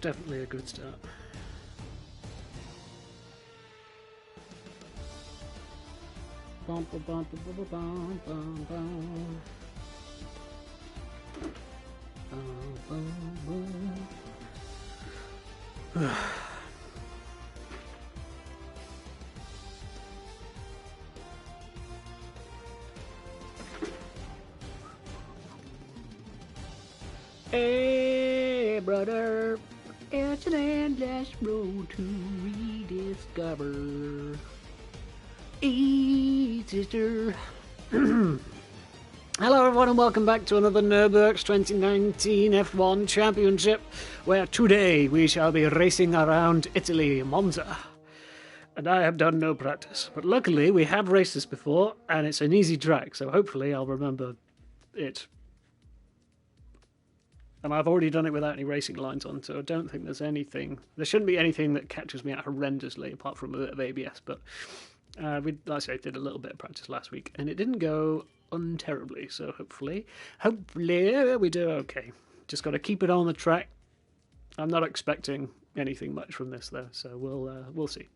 Definitely a good start. Bum, bum, bum, bum, bum, bum, bum, bum. Bum, bum, bum. Hey, brother, it's an endless road to rediscover. Hey, sister. Hello, everyone, and welcome back to another Nurburks 2019 F1 Championship, where today we shall be racing around Italy, Monza. And I have done no practice, but luckily we have raced this before, and it's an easy track, so hopefully I'll remember it. And I've already done it without any racing lines on, so I don't think there's anything. There shouldn't be anything that catches me out horrendously, apart from a bit of ABS. But we, like I say, did a little bit of practice last week, and it didn't go unterribly. So hopefully we do okay. Just got to keep it on the track. I'm not expecting anything much from this though, so we'll see.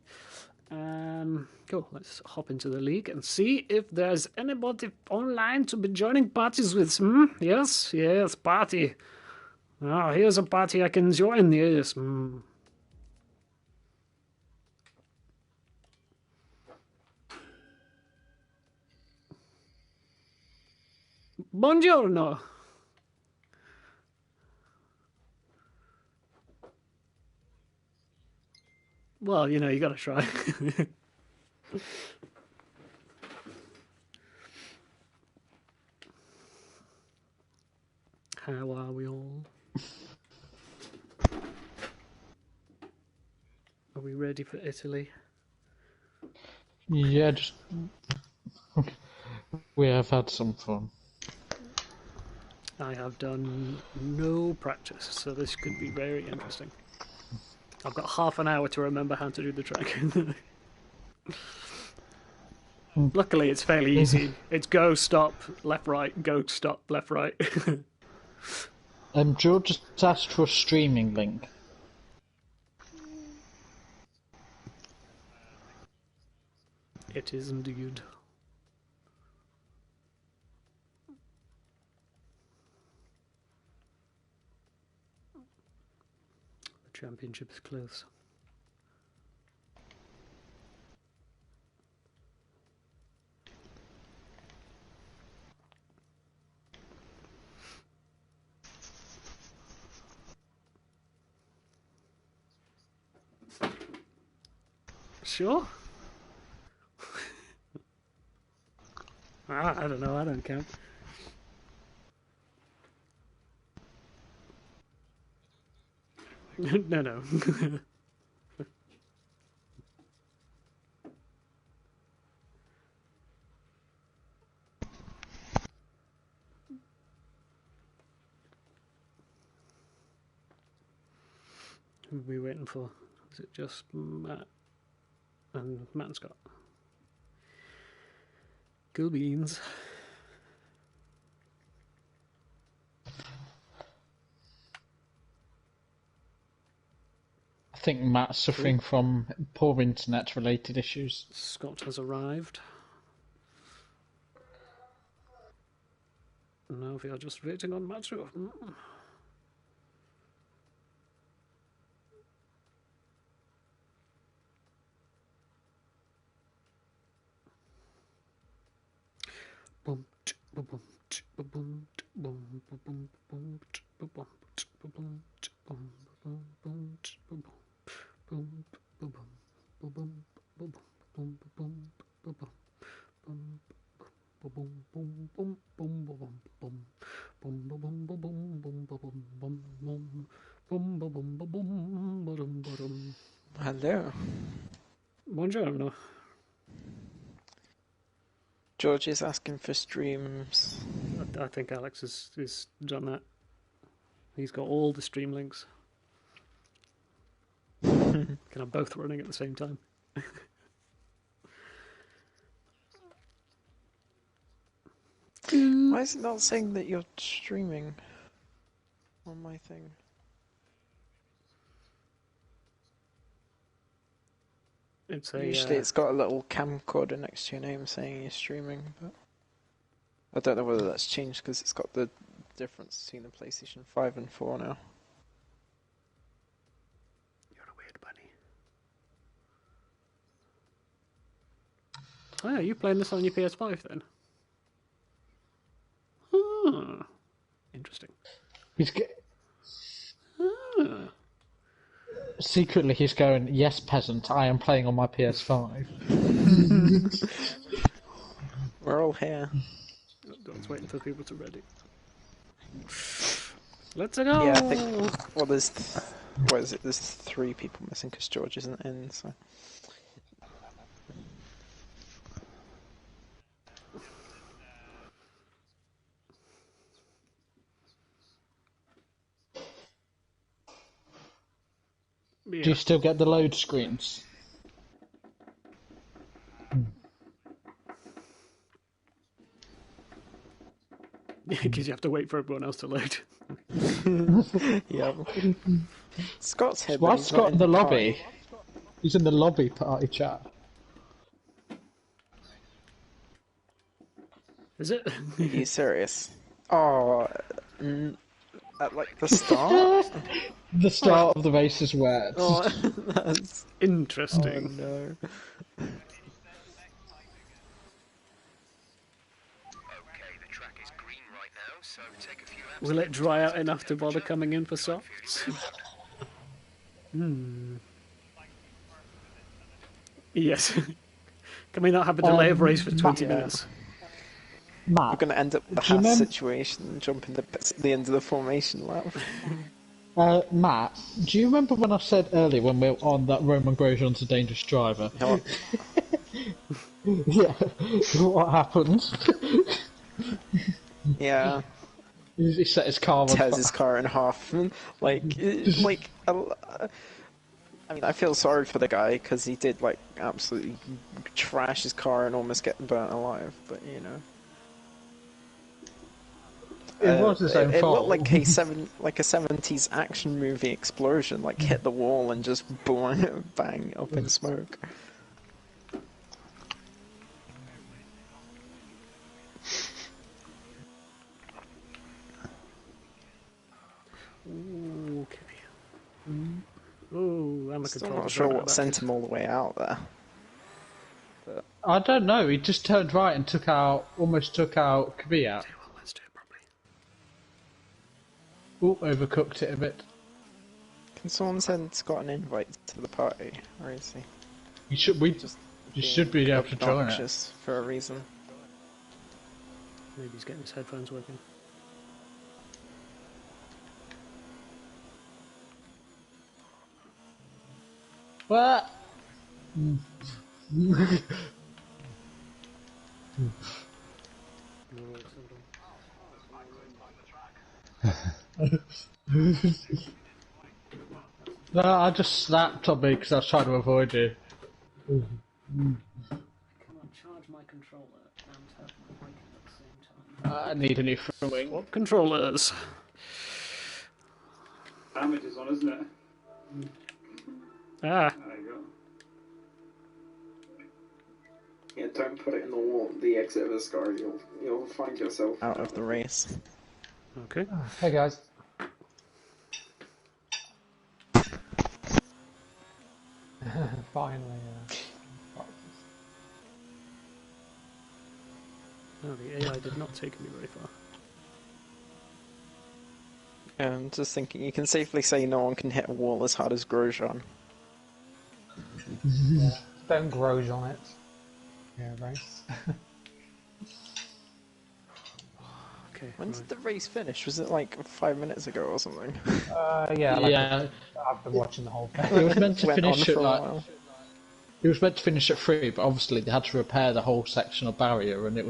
Cool. Let's hop into the league and see if there's anybody online to be joining parties with. Yes, party. Oh, here's a party I can join, yes. Bonjourno. Well, you know, you gotta try. How are we all? Are we ready for Italy? Yeah, just we have had some fun. I have done no practice, so this could be very interesting. I've got half an hour to remember how to do the track. Luckily, it's fairly easy. It's go, stop, left, right, go, stop, left, right. George just asked for a streaming link. It is indeed. The championship is close. Sure. I don't know. I don't count. No. Who are we waiting for? Is it just Matt and Scott? Cool beans. I think Matt's suffering from poor internet-related issues. Scott has arrived. Now we are just waiting on Matsu. Hello. Buongiorno. George is asking for streams. I think Alex has done that. He's got all the stream links. Kind of both running at the same time. Why is it not saying that you're streaming on my thing? It's a Usually it's got a little camcorder next to your name saying you're streaming, but I don't know whether that's changed because it's got the difference between the PlayStation 5 and 4 now. You're a weird bunny. Oh, yeah, you playing this on your PS5 then? Ah, interesting. Secretly, he's going, yes, peasant, I am playing on my PS5. We're all here. Don's waiting for people to ready. Let's go! Yeah, I think. Well, there's. What is it? There's 3 people missing because George isn't in, so. Yeah. Do you still get the load screens? Because you have to wait for everyone else to load. Yeah. Scott's here. Why is Scott in the lobby? He's in the lobby party chat. Is it? Are you serious? Oh, at like the start? The start of the race is wet. Oh, that's Interesting. no. Will it dry out enough to bother coming in for softs? Yes. Can we not have a delay of race for 20 minutes? We're Matt, going to end up with the do you Haas remember- situation and jump in the end of the formation lap. Matt, do you remember when I said earlier when we were on that Roman Grosjean's a dangerous driver? No, Yeah. What happened? yeah, He set his car on tears fire. his car in half. I mean, I feel sorry for the guy because he did like absolutely trash his car and almost get burnt alive. But you know, It was his own it fault. looked like a 70s action movie explosion, like hit the wall and just boom, bang up in smoke. Okay. Oh, I'm a Still controller. not sure what sent him all the way out there. I don't know. He just turned right and almost took out Kvyat. Well, let's do it properly. Oh, overcooked it a bit. Can someone send Scott an invite to the party? Or is he You should be able to join it. obnoxious for a reason? Maybe he's getting his headphones working. What? No, I just snapped on me because I was trying to avoid you. I cannot charge my controller and have my mic at the same time. I need a new front wing. What controllers? Damage is on, isn't it? Ah, There you go. Yeah, don't put it in the wall, the exit of a scar. You'll find yourself Out of the race. okay. Hey guys. Finally. No, the AI did not take me very far. I'm just thinking, you can safely say no one can hit a wall as hard as Grosjean. Don't Grosjean on it. Yeah, race. Okay. When right. did the race finish? Was it like 5 minutes ago or something? Yeah, like, Yeah, I've been watching the whole thing. it was meant to Went on finish for at a like. while. It was meant to finish at 3, but obviously they had to repair the whole sectional barrier, and it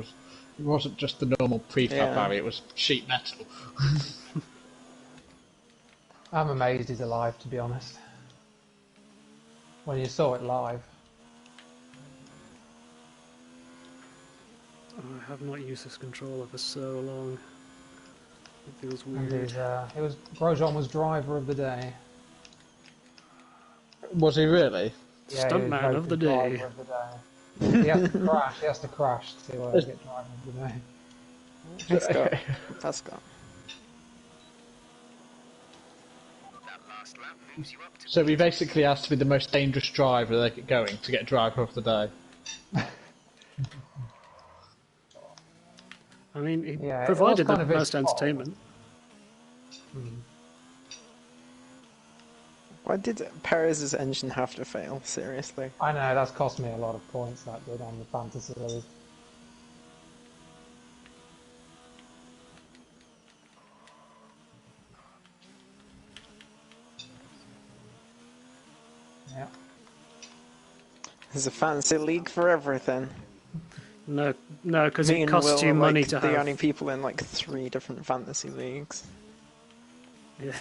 wasn't just the normal prefab Yeah. barrier; it was sheet metal. I'm amazed he's alive, to be honest. When you saw it live. I have not used this controller for so long. It feels And weird. Grosjean was driver of the day. Was he really? Yeah, he was Stuntman of the voted day. driver of the day. He has to crash. He has to crash to get driver of the day. He's got. That's got. So he basically has to be the most dangerous driver they get going to get driver of the day. I mean, he Yeah, it was provided the kind of his most fault. entertainment. Why did Perez's engine have to fail? Seriously. I know, that's cost me a lot of points, that did, on the Fantasy League. Yeah. There's a fancy league for everything. No, because Me it and costs Will you are money like to the have. only people in like 3 different fantasy leagues. Yeah.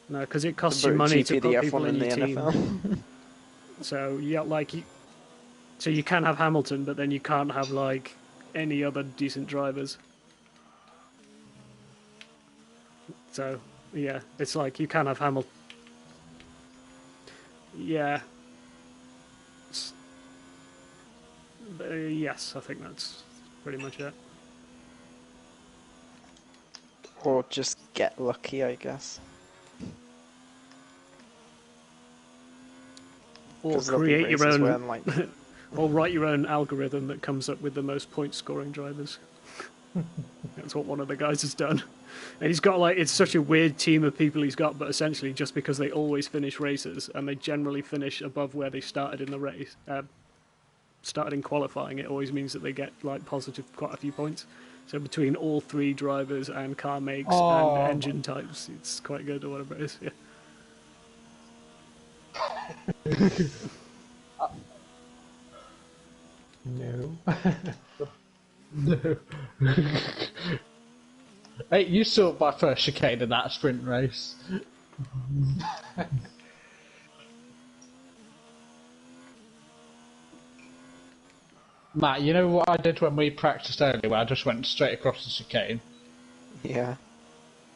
No, because it The costs you money GP, to the put F1 people in and the your team. NFL. So yeah, so you can have Hamilton, but then you can't have like any other decent drivers. So yeah, it's like you can have Hamilton. Yeah. Yes, I think that's pretty much it. Or just get lucky, I guess. Or 'Cause there'll be create your races where, own, like, or write your own algorithm that comes up with the most point scoring drivers. That's what one of the guys has done. And he's got like, it's such a weird team of people he's got, but essentially just because they always finish races and they generally finish above where they started in the race, started in qualifying, it always means that they get like positive quite a few points. So between all 3 drivers and car makes and engine types, it's quite good or whatever it is. Yeah. No. No. Hey, you saw my first chicane in that sprint race. Matt, you know what I did when we practiced earlier, where I just went straight across the chicane? yeah.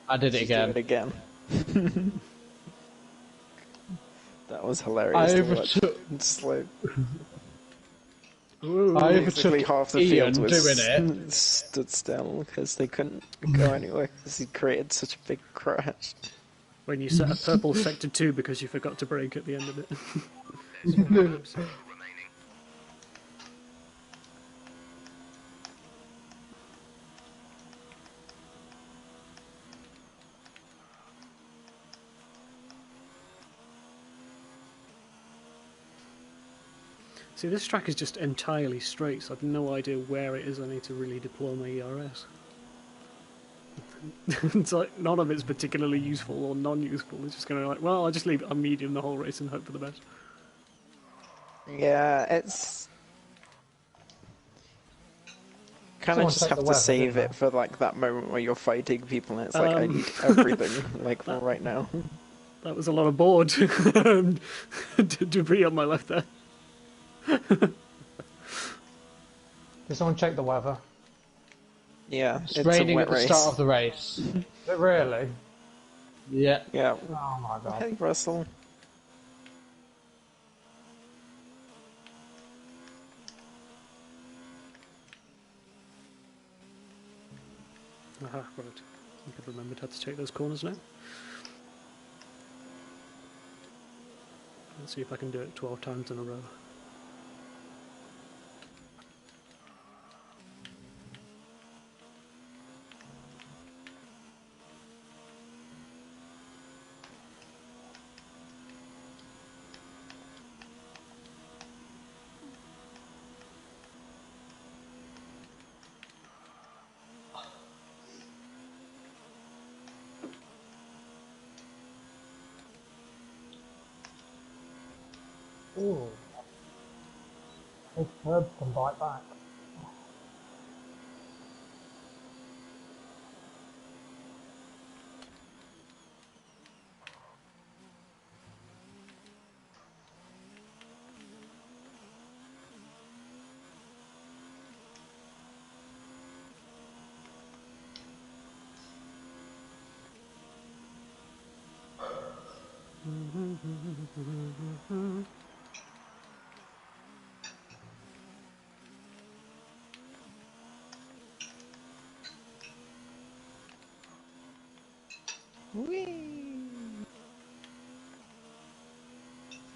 I did it Just do again. it again. That was I hilarious to watch. overtook, Slow. I Basically, overtook half the Ian field doing was it. stood still because they couldn't go anywhere because he created such a big crash. When you set a purple sector 2 because you forgot to brake at the end of it. See, this track is just entirely straight, so I've no idea where it is I need to really deploy my ERS. It's like, none of it's particularly useful or non-useful. It's just going to like, well, I'll just leave it on medium the whole race and hope for the best. Yeah, it's kind of Someone just checked have the to weather, save didn't it for like that moment where you're fighting people and it's like I need everything like right now. That was a lot of board debris on my left there. Did someone check the weather? Yeah, It's it's raining a at wet the race. start of the race. Is it really? Yeah. Yeah. Oh my god. Hey, Russell. Aha, right. I think I've remembered how to take those corners now. Let's see if I can do it 12 times in a row. Ooh. This herb can bite back. Whee!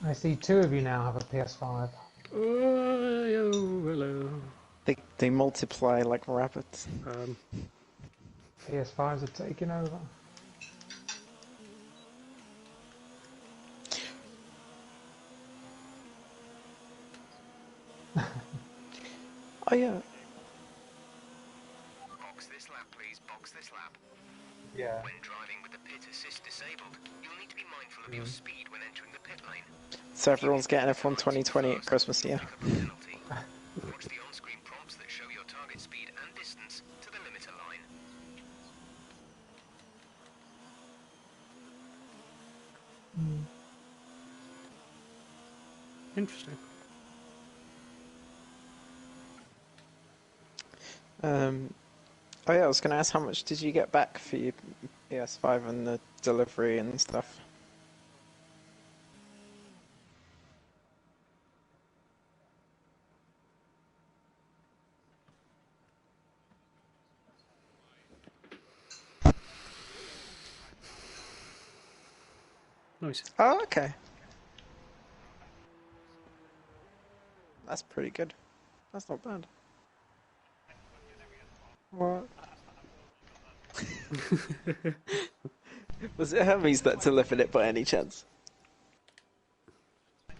I see 2 of you now have a PS5. Oh, hello. They multiply like rabbits. PS5s are taking over. Oh yeah. Box this lap, please. Box this lap. Yeah. When driving with the pit assist disabled, you'll need to be mindful of your speed when entering the pit lane. So everyone's getting F1 2020 at Christmas, yeah. Pick up a penalty. Watch the on-screen prompts that show your target speed and distance to the limiter line. Interesting. Oh yeah, I was going to ask how much did you get back for your PS5 and the delivery and stuff? Nice. Oh, okay. That's pretty good. That's not bad. What? Was it Hermes that delivered it by any chance? Our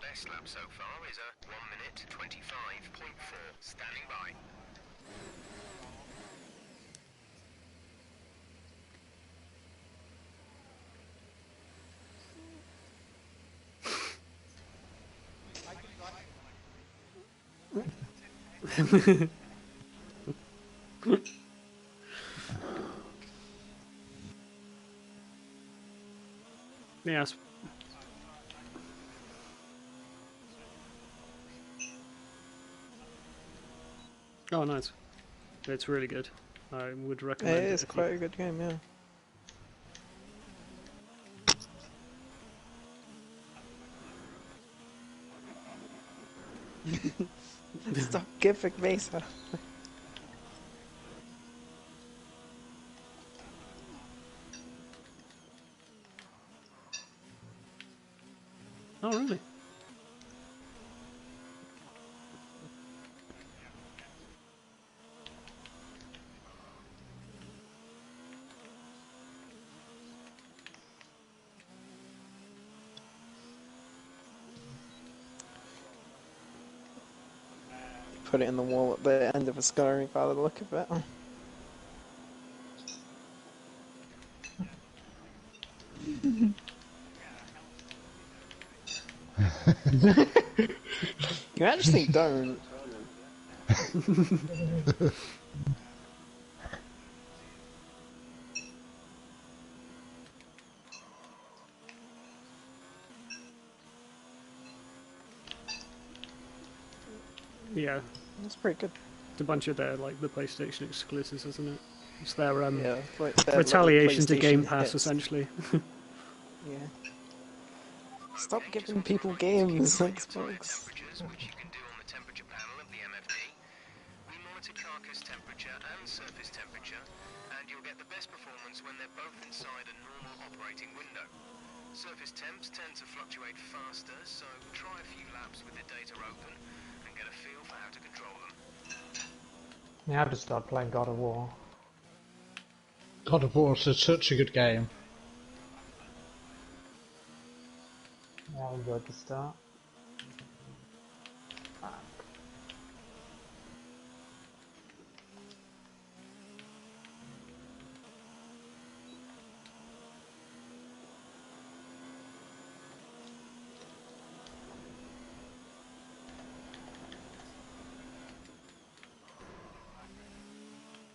best lap so far is a 1 minute 25.4. Standing by. Yes. Oh, nice. It's really good. I would recommend it. It is quite a good game, yeah. Stop giving me stuff. Oh, really? Put it in the wall at the end of a scullery by the look of it. You actually don't. Yeah. That's pretty good. It's a bunch of their, like, the PlayStation exclusives, isn't it? It's their Yeah, like their retaliation to PlayStation Game Pass, hits. essentially. Yeah. Stop giving people games, Xbox. Temperatures, which you can do on the temperature panel of the MFD. We monitor carcass temperature and surface temperature, and you'll get the best performance when they're both inside a normal operating window. Surface temps tend to fluctuate faster, so try a few laps with the data open and get a feel for how to control them. Yeah, I've just started playing God of War. God of War is such a good game. Yeah, I enjoyed the start.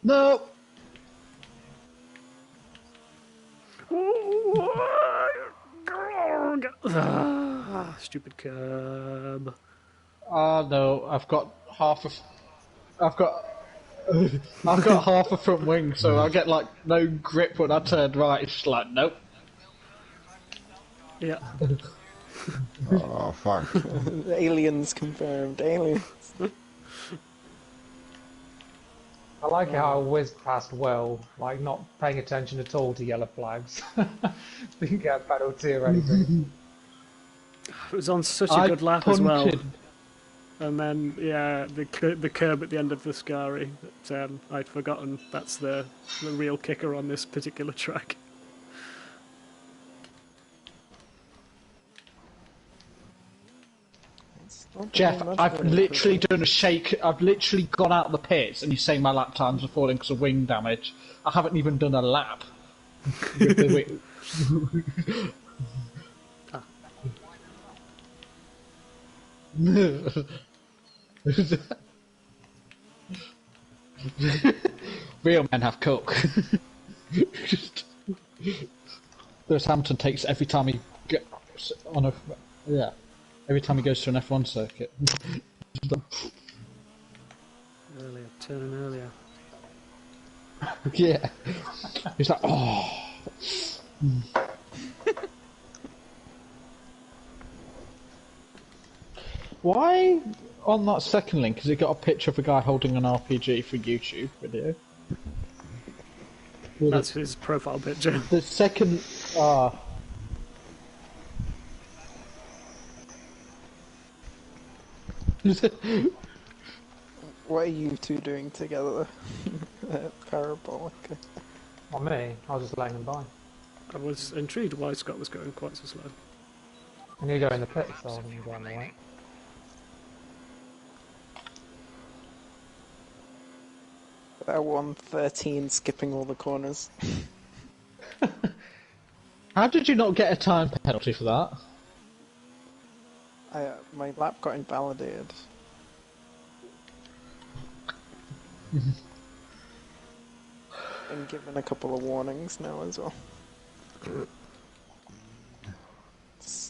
No! Stupid curb. Oh no, I've got half a front wing, so I get like no grip when I turn right. It's just like nope. Yeah. Oh, fuck. Aliens confirmed. Aliens. I like how I whizzed past well, like not paying attention at all to yellow flags. Didn't get a penalty or anything. It was on such a I good lap as well. punted. And then, yeah, the curb at the end of the Scari. That, I'd forgotten that's the real kicker on this particular track. Jeff, I've literally done a shake. I've literally gone out of the pits, and you're saying my lap times are falling because of wing damage. I haven't even done a lap. With the wing. Real men have coke. Lewis Hamilton takes every time he gets on a every time he goes to an F1 circuit. Earlier, turning earlier. Yeah, he's like, oh. Why on that second link has it got a picture of a guy holding an RPG for YouTube video? That's his profile picture. The second, What are you two doing together? Parabolic. Not me, I was just letting him by. I was intrigued why Scott was going quite so slow. And you go in the pits, so I'm going on the way. That 113 skipping all the corners. how did you not get a time penalty for that? My lap got invalidated. Been given a couple of warnings now as well.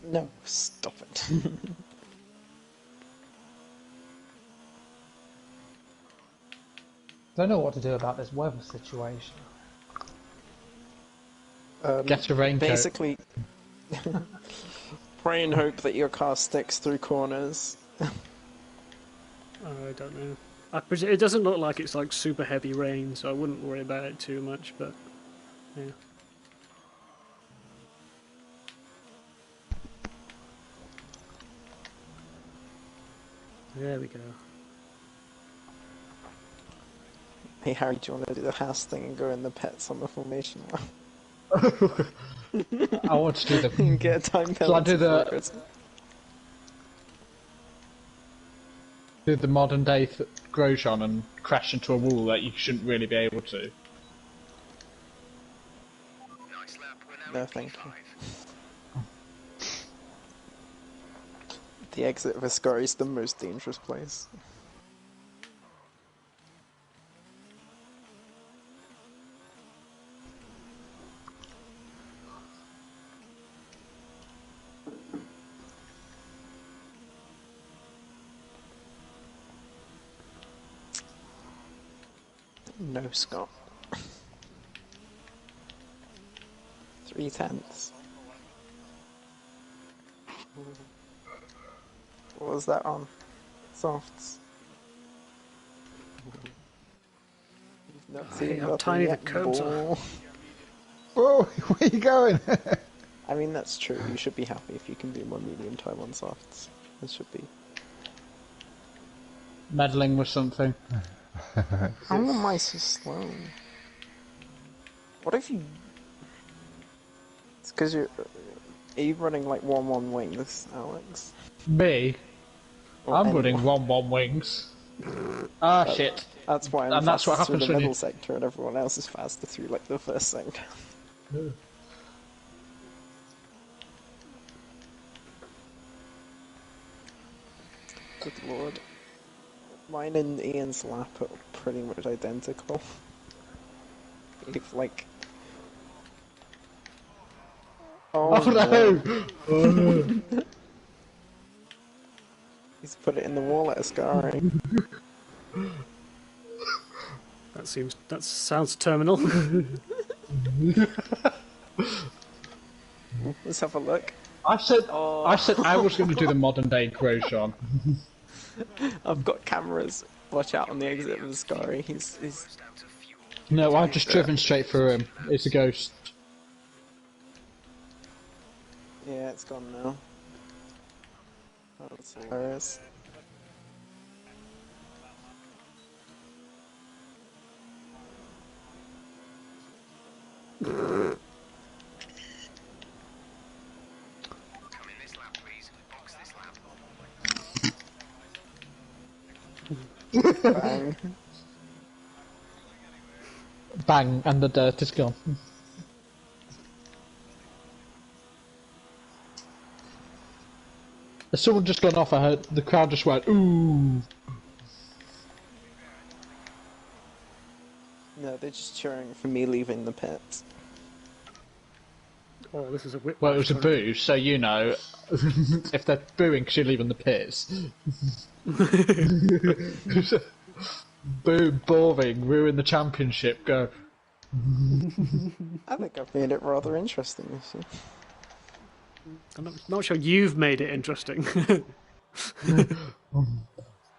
No, stop it. Don't know what to do about this weather situation. Get a raincoat. Basically, pray and hope that your car sticks through corners. I don't know. It doesn't look like it's like super heavy rain, so I wouldn't worry about it too much, but yeah. There we go. Hey Harry, do you want to do the house thing and go in the pets on the formation lap? I want to do the. And get a time penalty. Shall I do for the it. modern day Grosjean and crash into a wall that you shouldn't really be able to? Nice lap. We're now No, in thank P5. you. The exit of Ascari is the most dangerous place. No, Scott. 3/10. What was that on? Softs. You've not Hey, seen how nothing tiny the yet, curbs are. boy. Whoa, where are you going? I mean, that's true. You should be happy if you can do more medium time on softs. This should be. Meddling with something. How am I so slow? What if you... It's because you're... Are you running like 1-1 wings, Alex? Me? Or I'm anyone? running 1-1 wings. Ah, shit. That's why I'm And that's what fastest through happens the when middle you- sector and everyone else is faster through like the first sector. Good lord. Mine and Ian's lap are pretty much identical. If like... Oh no! He's put it in the wall at Ascari. That sounds terminal. Let's have a look. I said I was going to do the modern day Grosjean. I've got cameras. Watch out on the exit of the Scary. He's No, I've just driven straight through him. It's a ghost. yeah, it's gone now. Oh, that's hilarious. Come in this lap, please. Box this lap. Bang. Bang, and the dirt is gone. As someone just gone off, I heard the crowd just went, ooh. No, they're just cheering for me leaving the pits. Oh, this is a whip. Well, it was a boo, so you know, if they're booing because you're leaving the pits. Boo, boring, ruin the championship, go. I think I've made it rather interesting this year. I'm not sure you've made it interesting.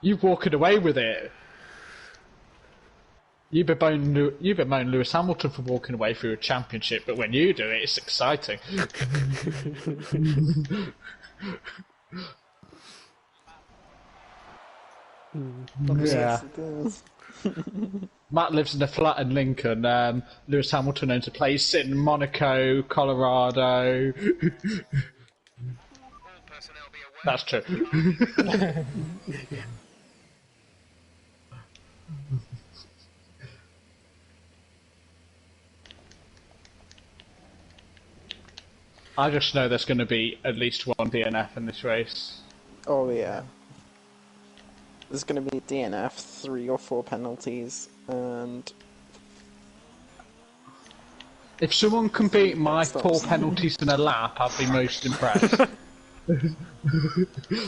You've walked away with it. You've been moaning Lewis Hamilton for walking away through a championship, but when you do it, it's exciting. Yes, it is. Matt lives in a flat in Lincoln. Lewis Hamilton owns a place in Monaco, Colorado. All personnel be aware. That's true. I just know there's going to be at least one DNF in this race. Oh yeah. There's going to be a DNF, 3 or 4 penalties, and If someone can beat my 4 penalties in a lap, I'd be most impressed.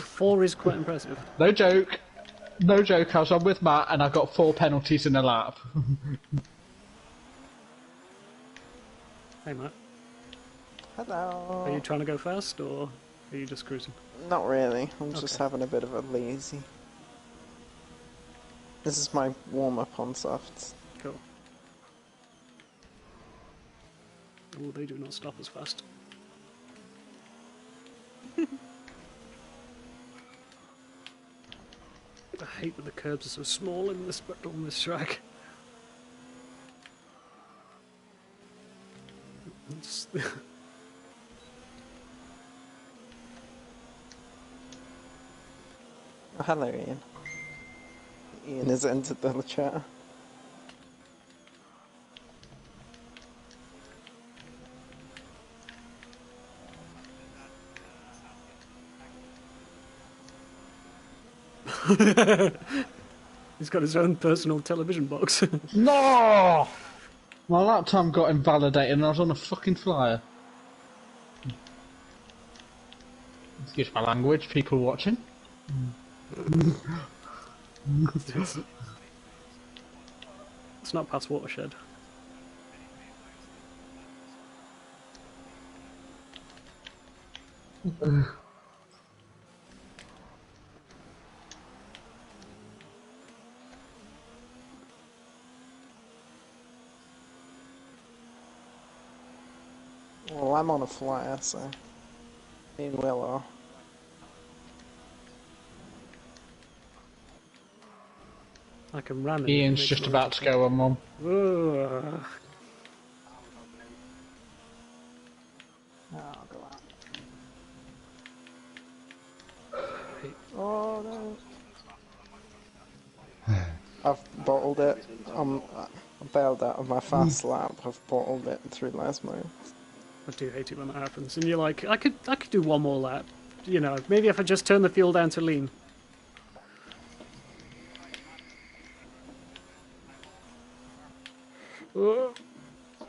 4 is quite impressive. No joke. No joke, I was on with Matt and I got 4 penalties in a lap. Hey, Matt. hello. Are you trying to go fast, or are you just cruising? Not really. I'm just Okay. having a bit of a lazy. This is my warm-up on softs. Cool. Oh, they do not stop as fast. I hate that the curbs are so small in this on this track. It's- Oh, hello, Ian. Ian has entered the chat. He's got his own personal television box. No! My lap time got invalidated and I was on a fucking flyer. Excuse my language, people watching. It's not past Watershed. Well, I'm on a flyer, so me and Will are. I can ram it. Ian's just about to go on one. Ugh. Oh, go on. Oh no! I've bottled it. I bailed out of my fast lap. I've bottled it through last mode. I do hate it when that happens. And you're like, I could do one more lap. You know, maybe if I just turn the fuel down to lean. Oh.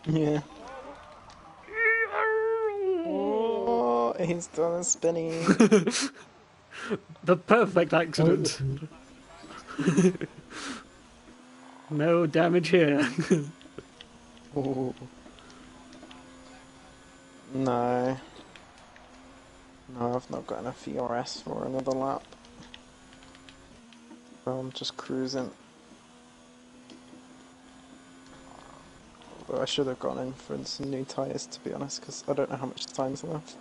Yeah. Oh, he's done a spinny. The perfect accident. No damage here. Oh. No. No, I've not got enough ERS for another lap. Well, I'm just cruising. Although I should have gone in for some new tyres, to be honest, because I don't know how much time's left.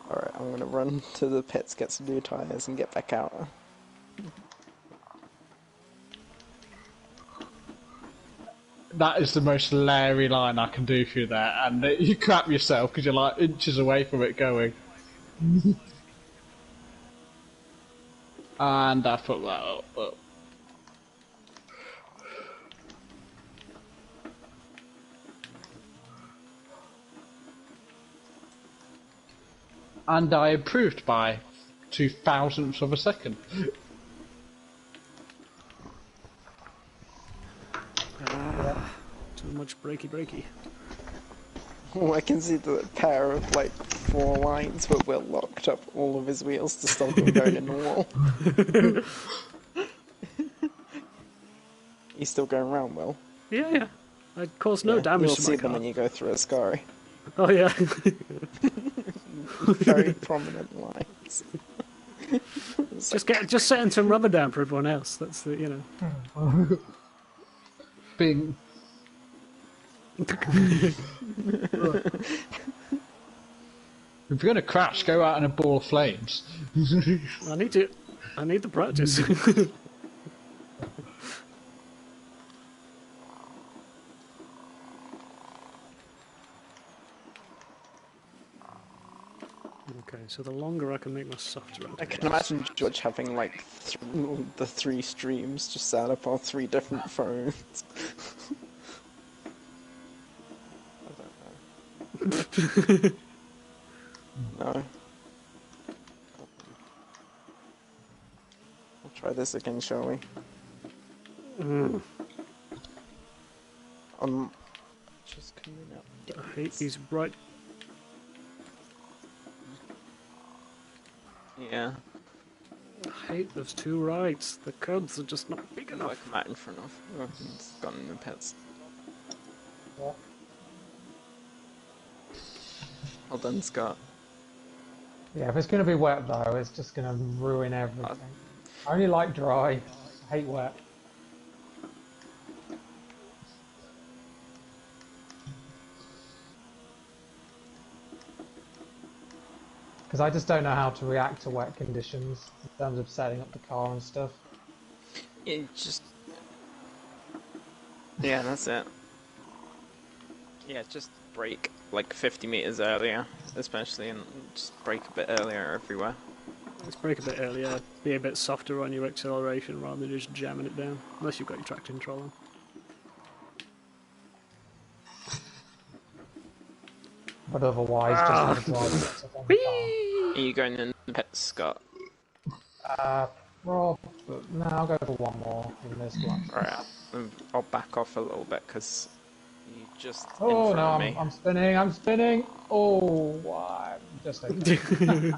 Alright, I'm gonna run to the pits, get some new tyres, and get back out. That is the most Larry line I can do for you there, and you crap yourself because you're like inches away from it going. And I put that up. And I improved by 0.02 of a second. Too much breaky. Oh, I can see the pair of like 4 lines, but Will locked up all of his wheels to stop him going in the wall. He's still going around, Will. Yeah. I caused no damage You'll to see my them car. when you go through a Ascari. Oh yeah. Very prominent lines. just setting some rubber down for everyone else. That's the Being. If you're gonna crash, go out in a ball of flames. I need the practice. Okay, so the longer I can make my soft round. I can imagine George having like the 3 streams just set up on 3 different phones. I don't know. No. We'll try this again, shall we? Just coming up. I hate these bright. Yeah. I hate those 2 rights. The curves are just not big I'll enough. come out in front of. Oh, it's gone in the pits. Yeah. Well done, Scott. Yeah, if it's going to be wet though, it's just going to ruin everything. I only like dry. I hate wet. Because I just don't know how to react to wet conditions in terms of setting up the car and stuff. It just... Yeah, that's it. Yeah, just brake like 50 meters earlier, especially, and just brake a bit earlier everywhere. Let's brake a bit earlier, be a bit softer on your acceleration rather than just jamming it down. Unless you've got your traction control on. But otherwise, just have a drive it on the car. Are you going in the pits, Scott? Rob, no, I'll go for one more in this one. Alright, I'll back off a little bit because you just Oh in no, front of me. I'm spinning. Oh, I'm just okay.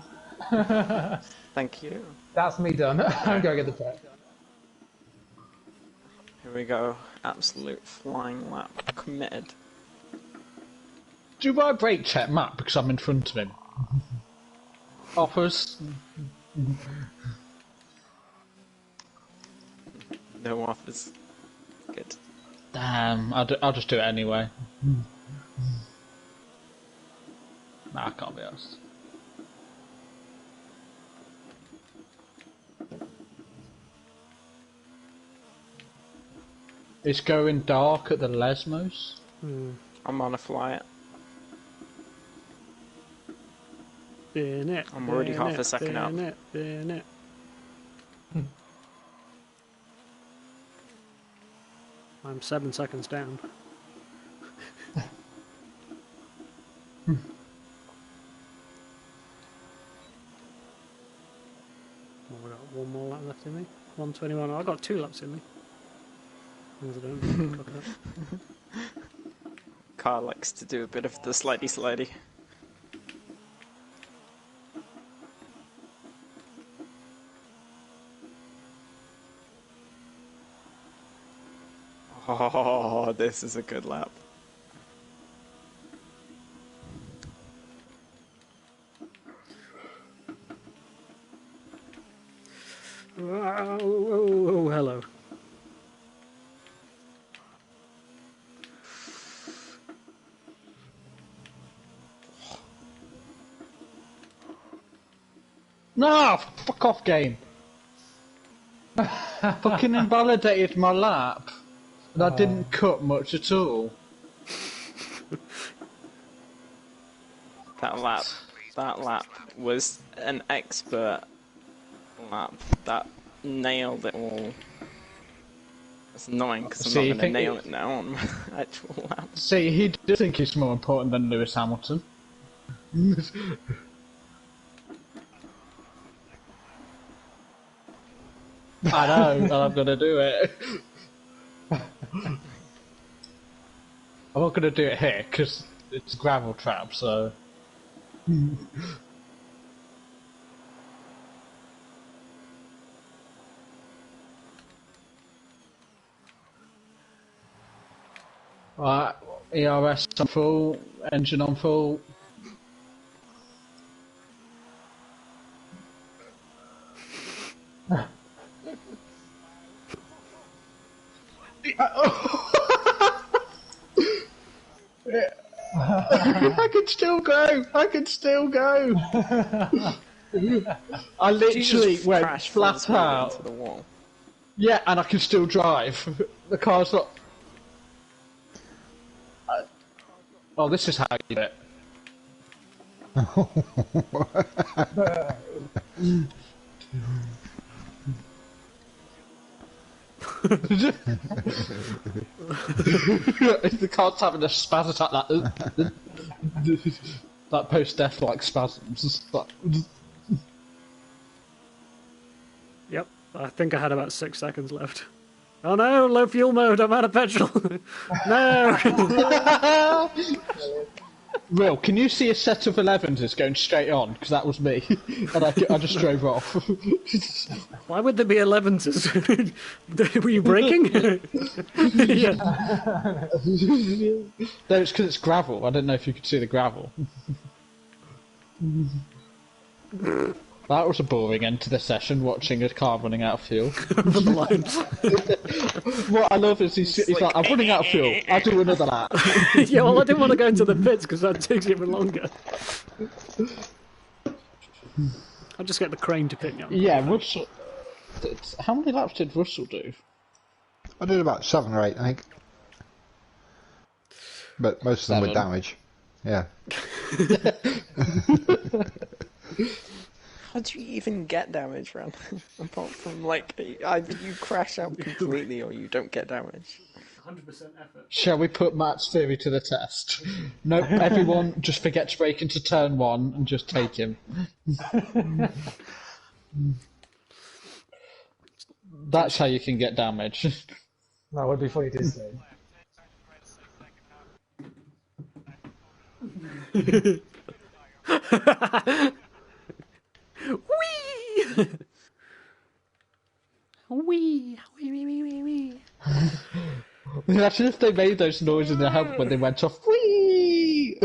Thank you. That's me done. I'm going to get the pet. Here we go. Absolute flying lap. Committed. Do I brake check Matt because I'm in front of him? Offers. No offers. Good. Damn, I'll just do it anyway. Nah, I can't be asked. It's going dark at the Lesmos. I'm on a flight. I'm already half a second up. I'm 7 seconds down. I've got 1 more lap left in me. 1:21. I've got 2 laps in me. As I don't cock it up. Car likes to do a bit of the slidey. Oh, this is a good lap. Oh, hello. No, fuck off, game. Fucking invalidated my lap, and I didn't cut much at all. That lap was an expert lap. That nailed it all. It's annoying because I'm not going to nail it now on my actual lap. See, he does think he's more important than Lewis Hamilton. I know, and I'm going to do it. I'm not going to do it here, because it's a gravel trap, so... Right, ERS on full, engine on full. I can still go! I can still go! I literally went flat out. Into the wall. Yeah, and I can still drive. The car's not... Oh, this is how you do it. The car's having a spaz attack, that post-death like spasms. Yep, I think I had about 6 seconds left. Oh no, low fuel mode, I'm out of petrol! No! Will, can you see a set of 11s going straight on? Because that was me. And I just drove off. Why would there be 11s? Were you braking? Yeah. No, it's because it's gravel. I don't know if you could see the gravel. That was a boring end to the session, watching a car running out of fuel. For the line. What I love is he's like, I'm running out of fuel, I'll do another lap. Yeah, well, I didn't want to go into the pits because that takes even longer. I'll just get the crane to pick me up. Yeah, Russell... How many laps did Russell do? I did about 7 or 8, I think. But most of them with damage. Yeah. How do you even get damage, Ran? Apart from, like, either you crash out completely or you don't get damage. 100% effort. Shall we put Matt's theory to the test? No, everyone just forget to break into turn 1 and just take him. That's how you can get damage. That would be funny to see. Wee! Wee! Wee! Imagine if they made those noises in their head when they went off. Whee!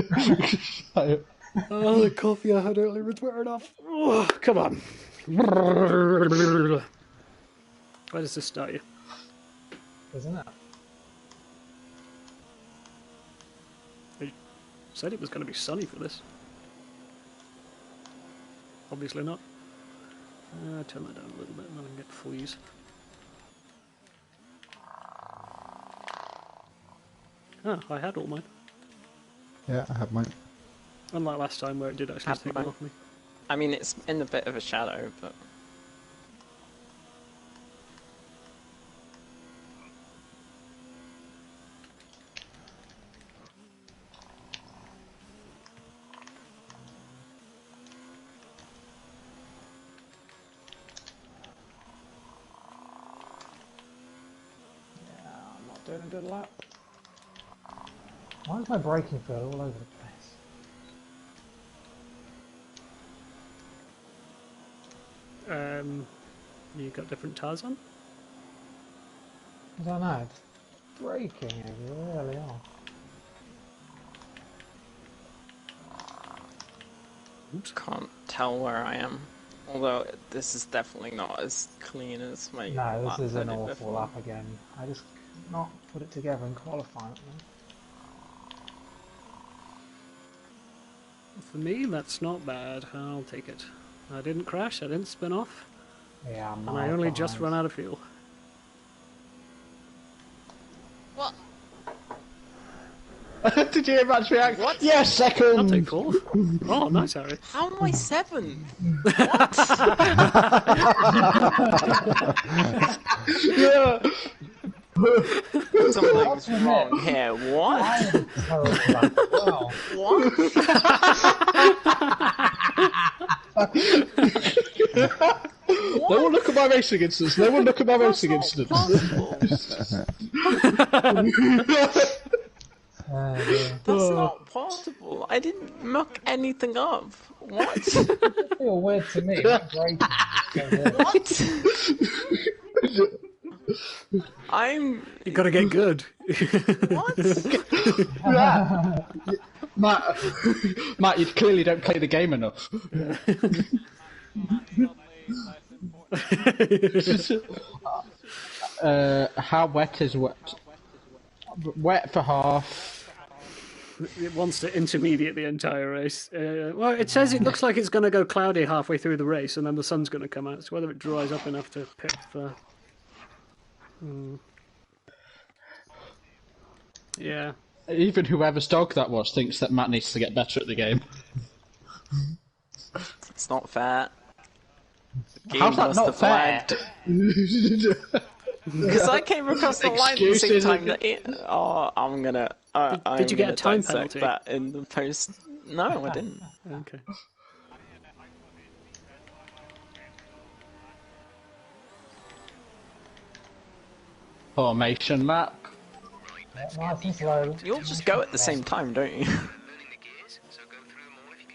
Oh, the coffee I had earlier was wearing off. Oh, come on. Where does this start you? Isn't it? You said it was going to be sunny for this. Obviously not. Turn that down a little bit and then I can get fleas. Ah, I had all mine. Yeah, I have mine. Unlike last time where it did actually take them off me. I mean, it's in a bit of a shadow, but... Doing a good lap. Why is my braking feel all over the place? You got different tires on? I don't know. It's braking everywhere, really are. Can't tell where I am. Although this is definitely not as clean as my No, lap this is I an did awful before. lap again. I just not put it together in qualifying. For me, that's not bad. I'll take it. I didn't crash, I didn't spin off, Yeah, I'm and I only just run out of fuel. What? Did you hear Matt's reaction? What? Yes, second! I'll take fourth. Oh, nice, Harry. How am I 7th? Yeah. Something's wrong here. What? Wow. What? No one look at my racing incidents. No one look at my racing incidents. That's not possible. I didn't muck anything up. What? It feels weird to me. Great. What? You gotta get good. What? Matt, you clearly don't play the game enough. How wet is wet? Wet for half. It wants to intermediate the entire race. Well, it says it looks like it's going to go cloudy halfway through the race, and then the sun's going to come out. So whether it dries up enough to pit for... Yeah. Even whoever's dog that was thinks that Matt needs to get better at the game. It's not fair. The game How's that must not have fair? lagged. Because I came across the line at the same Excuses. time that I'm gonna. Did you get a time dissect penalty? that in the post? No, I didn't. Okay. Formation map. Nice and slow. You'll just go at the same time, don't you? Learning the gears, so go through them all if you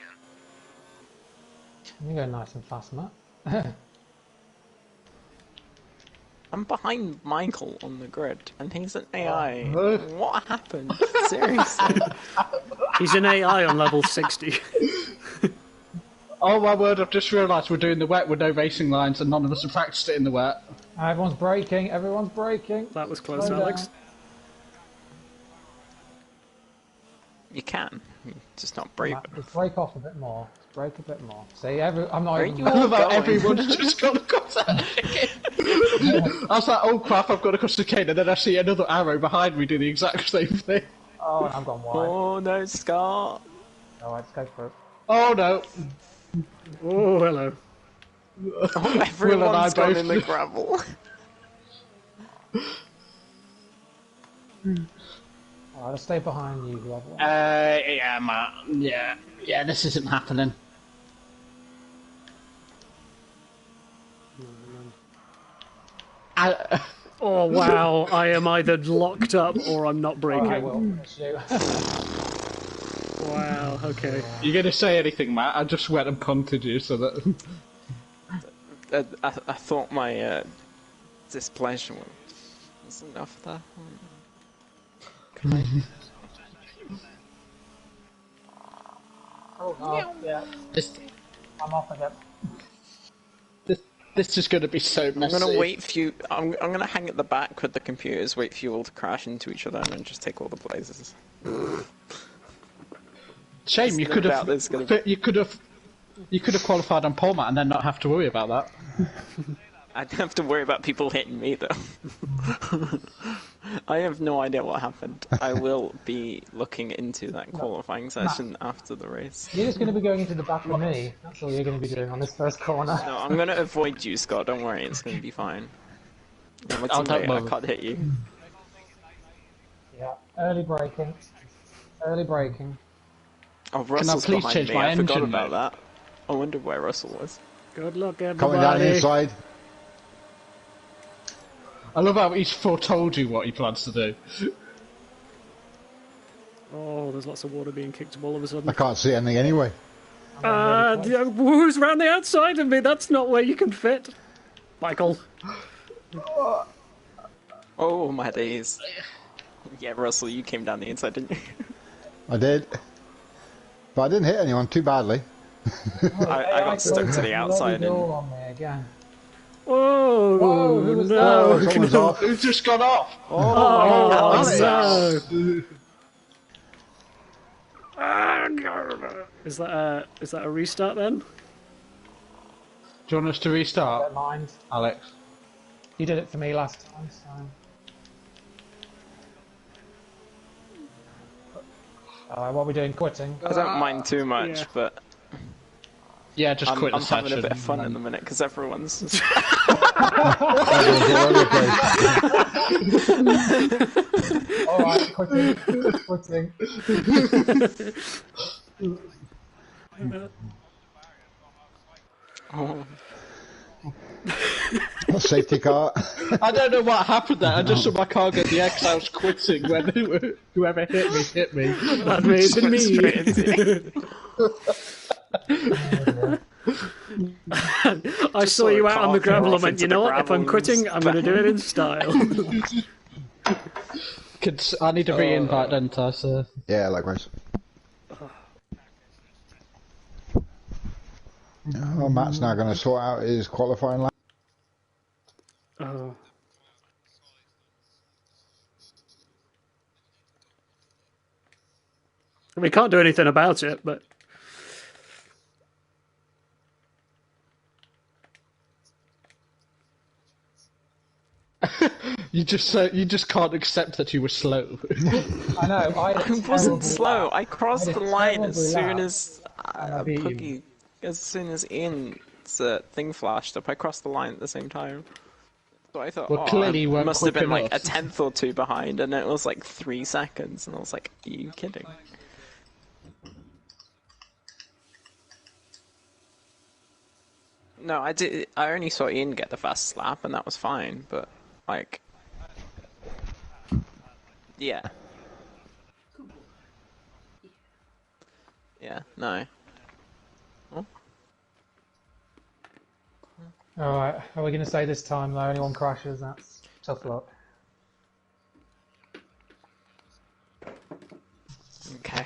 can. You go nice and fast, Matt. I'm behind Michael on the grid, and he's an AI. What happened? Seriously? He's an AI on level 60. Oh my word, I've just realised we're doing the wet with no racing lines and none of us have practiced it in the wet. Everyone's braking. Everyone's braking. That was close, Slow Alex. down. You can. Just not brave Matt, enough. just brake off a bit more. Just brake a bit more. See, I'm not Where even. are you all About going? everyone's just gone across that chicane. I was like, oh crap, I've gone across the chicane, and then I see another arrow behind me do the exact same thing. Oh, and I've gone wide. Oh no, Scott! Alright, let's go for it. Oh no. Oh, hello. Oh, everyone's both- gone in the gravel. Alright, let's stay behind you, whoever. Yeah, Matt. Yeah, this isn't happening. Oh, wow. I am either locked up or I'm not braking. I will. It's you. Wow, okay. You gonna say anything, Matt? I just went and punted you so that. I thought my displeasure was enough there. Oh, no. Yeah. This, I'm off again. this is gonna be so messy. I'm gonna wait for you. I'm gonna hang at the back with the computers, wait for you all to crash into each other, and then just take all the places. Shame you It's could about this have. gonna- You could have qualified on pole, Matt, and then not have to worry about that. I don't have to worry about people hitting me though. I have no idea what happened. I will be looking into that qualifying session after the race. You're just going to be going into the back with me. That's all you're going to be doing on this first corner. No, I'm gonna avoid you, Scott. Don't worry, it's gonna be fine. I'm a don't teammate, I worry. can't hit you. Yeah. Early braking. Early braking. Oh, Russell's please behind change me. my I forgot engine, about mate? that. I wonder where Russell was. Good luck, Coming down the everybody. inside. I love how he's foretold you what he plans to do. Oh, there's lots of water being kicked up all of a sudden. I can't see anything anyway. Who's round the outside of me? That's not where you can fit. Michael. Oh my days. Yeah, Russell, you came down the inside, didn't you? I did. But I didn't hit anyone too badly. I got stuck to the outside and... on me again. Whoa! Whoa, who was no! that? Someone's off. Who's just gone off? Oh, Alex. no! Is that a restart then? Do you want us to restart, Don't mind. Alex? You did it for me last time, so... what are we doing? Quitting? I don't mind too much, yeah. but Yeah, just quit I'm the having session. a bit of fun in the minute because everyone's... Alright, quitting. Oh. Safety car. I don't know what happened there. I just saw my car get the X. I was quitting when whoever hit me. That may have been me. I saw you out on the gravel and went, you know what, if I'm quitting, I'm going to do it in style. I need to re-invite, don't I, sir? Yeah, likewise. Oh, Matt's now going to sort out his qualifying lap. Oh. We can't do anything about it, but... You just can't accept that you were slow. I know, I wasn't slow. I crossed the line as soon as beat as soon as Ian's thing flashed up. I crossed the line at the same time. So I thought, Well, clearly you I weren't must have quick been like enough. a tenth or two behind, and it was like 3 seconds, and I was like, are you kidding? No, I did. I only saw Ian get the fast lap, and that was fine. But like, yeah, no. Alright, are we going to say this time though, anyone crashes, that's tough luck. Okay.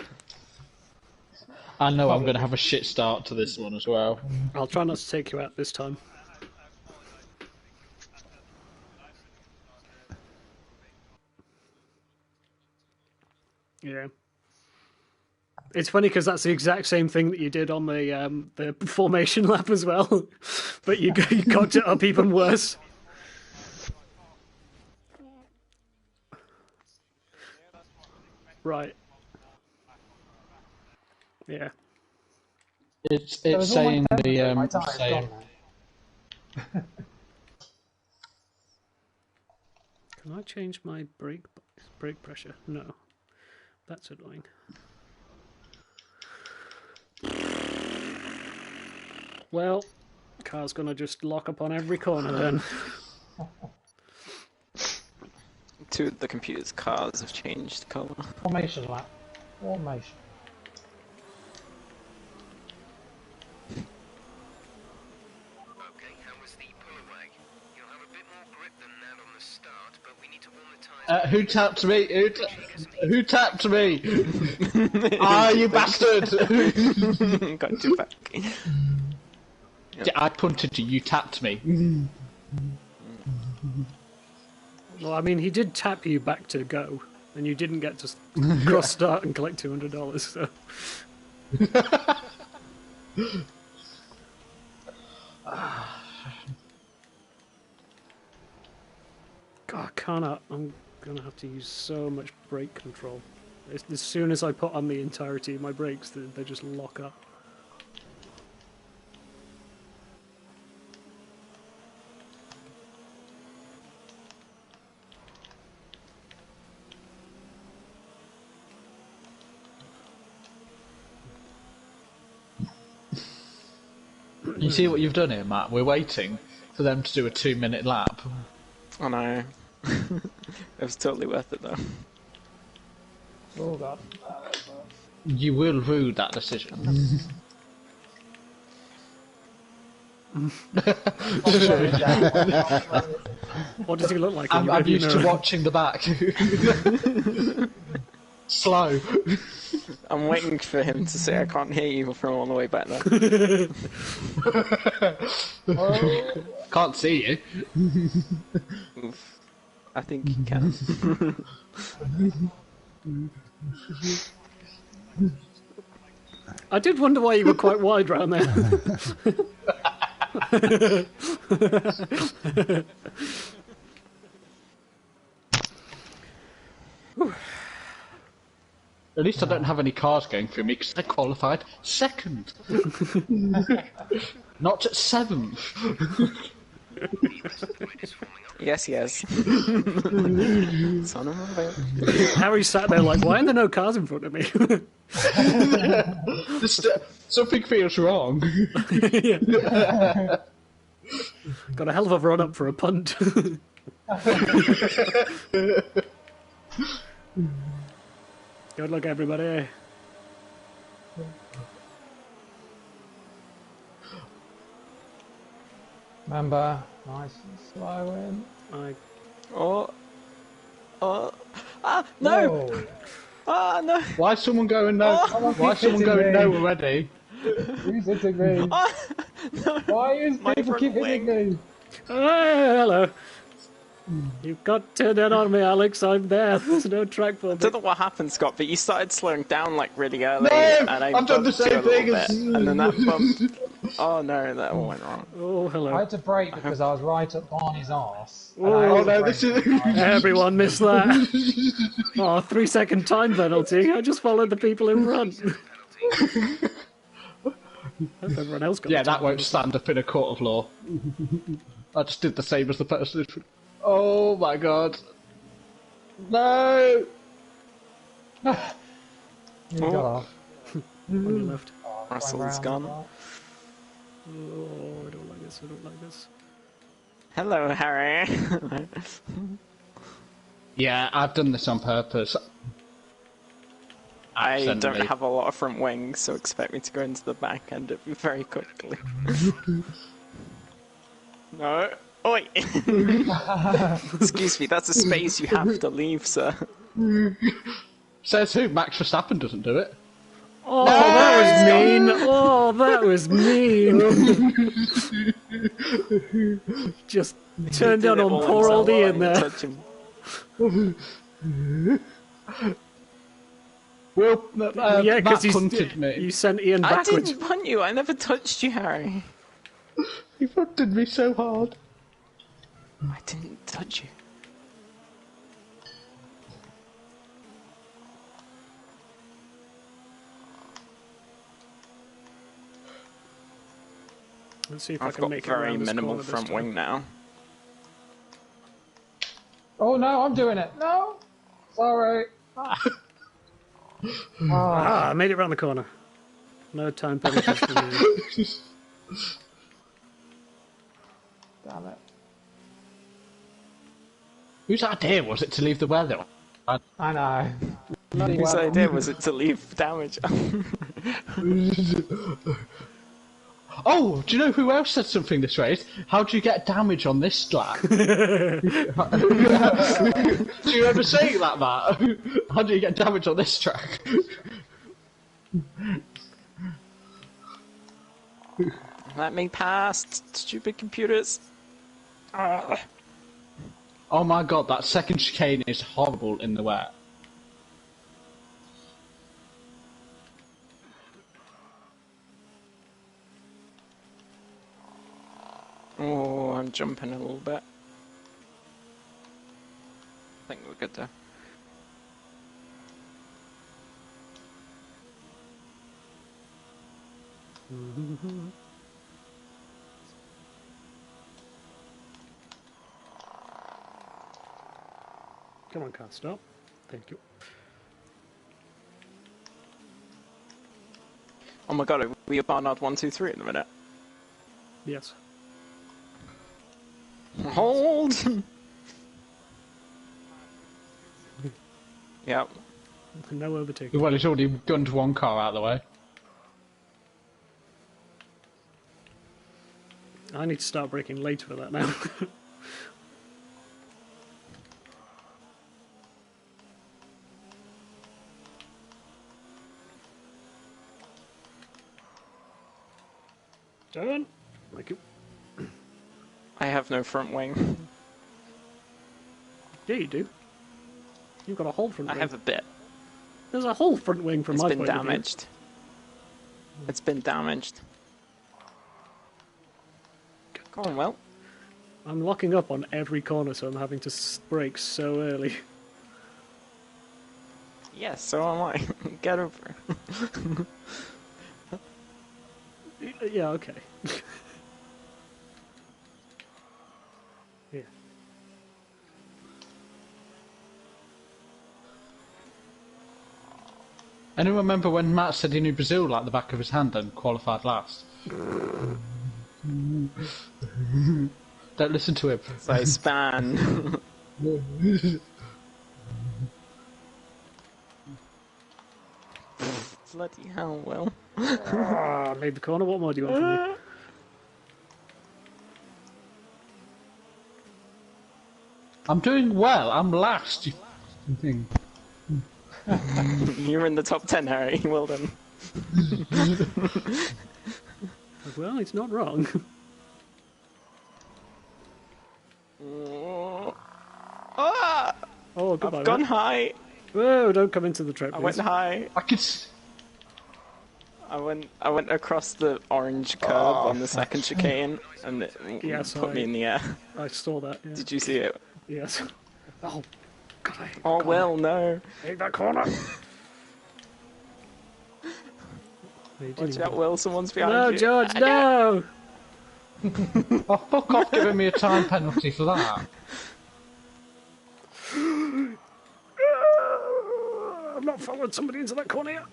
I know I'm going to have a shit start to this one as well. I'll try not to take you out this time. Yeah. It's funny because that's the exact same thing that you did on the formation lap as well, but you cocked it up even worse. Right. Yeah. It's saying the same. Can I change my brake pressure? No. That's annoying. Well, car's gonna just lock up on every corner then. Two of the computer's cars have changed colour. Formation lap. Formation. Okay, how was the pull away? You'll have a bit more grip than that on the start, but we need to warm the tyres. Who tapped me? Who tapped me? Ah, you bastard! Got you back. Yeah, I punted you. You tapped me. Well, I mean, he did tap you back to go, and you didn't get to cross start and collect $200. So. God, I'm gonna have to use so much brake control. As soon as I put on the entirety of my brakes, they just lock up. You see what you've done here, Matt? We're waiting for them to do a 2-minute lap. I know. It was totally worth it though. Oh god. You will rue that decision. What does he look like? I'm used to watching the back. Slow. I'm waiting for him to say I can't hear you from all the way back there. Can't see you. Oof. I think you can. I did wonder why you were quite wide round there. At least I don't have any cars going through me because I qualified second. Not 7th. Yes. Son of a bitch. Harry sat there like, why are there no cars in front of me? Something feels wrong. Yeah. Got a hell of a run up for a punt. Good luck, everybody. Remember, nice and slow in. No! Whoa. No! Why is someone going no? Why is someone going no already? Who's hitting me? Why is My people front keep hitting me? Hello. You've got to turn on me, Alex. I'm there. There's no track for I me. don't know what happened, Scott, but you started slowing down like really early, No! and I I've done the bumped you same a little thing bit, as- and then that bumped. Oh no, that all went wrong. Oh, I hello. had to brake because I was right up Barney's arse. Oh no, this is. Everyone missed that. Oh, 3-second time penalty. I just followed the people in front. Hope everyone else got Yeah, the that time won't penalty. stand up in a court of law. I just did the same as the person. Oh my god. No! You got off. On your left. Russell's Going round gone. Oh, I don't like this. I don't like this. Hello, Harry. Yeah, I've done this on purpose. I don't Accidentally. have a lot of front wings, so expect me to go into the back end of it very quickly. No. Oi! Excuse me, that's a space you have to leave, sir. Says who? Max Verstappen doesn't do it. Oh, that was mean. Oh, that was mean. Just turned down on poor old Ian there. Touch him. Well, Yeah, Matt because punted me. you sent Ian I backwards. didn't punt you, I never touched you, Harry. He punted me so hard. I didn't touch you. Let's see if I I've can got make it very around this minimal corner this front time. wing now. Oh no, I'm doing it. No! Sorry. Ah, I made it round the corner. No time penalties for me. Damn it. Whose idea was it to leave the weather on? I know. Whose idea was it to leave damage? Oh, do you know who else said something this race? How do you get damage on this lap? Do you ever say that, Matt? How do you get damage on this track? Let me pass, stupid computers. Oh my god, that second chicane is horrible in the wet. Oh, I'm jumping a little bit. I think we're good there. Come on, car, stop. Thank you. Oh my god, are we a Barnard 1, 2, 3 in a minute? Yes. Hold! Yep. No overtaking. Well, he's already gunned one car out of the way. I need to start braking late for that now. Done. Thank you. I have no front wing. Yeah, you do. You've got a whole front I wing. have a bit. There's a whole front wing from It's my been point of view. damaged. It's been damaged. Go on, Will. I'm locking up on every corner, so I'm having to brake so early. Yes, so am I. Get over. Yeah, okay. Yeah. Anyone remember when Matt said he knew Brazil like the back of his hand and qualified last? Don't listen to him. So span. Bloody hell, Will. I made the corner. What more do you want from me? I'm doing well. I'm last. You thing. You're in the top 10, Harry. Well done. Well, it's not wrong. Ah! Oh, goodbye. I've gone mate. high. Whoa, don't come into the trap, I please. went high. I could. I went across the orange curb on the second chicane, and it Yes, put me in the air. I saw that, yeah. Did you see it? Yes. Oh, God, I hate Oh, that corner. Will, no. I hate that corner. You didn't Watch even- out, Will. Someone's behind No, you. George, no! Oh, fuck off giving me a time penalty for that. I've not followed somebody into that corner yet.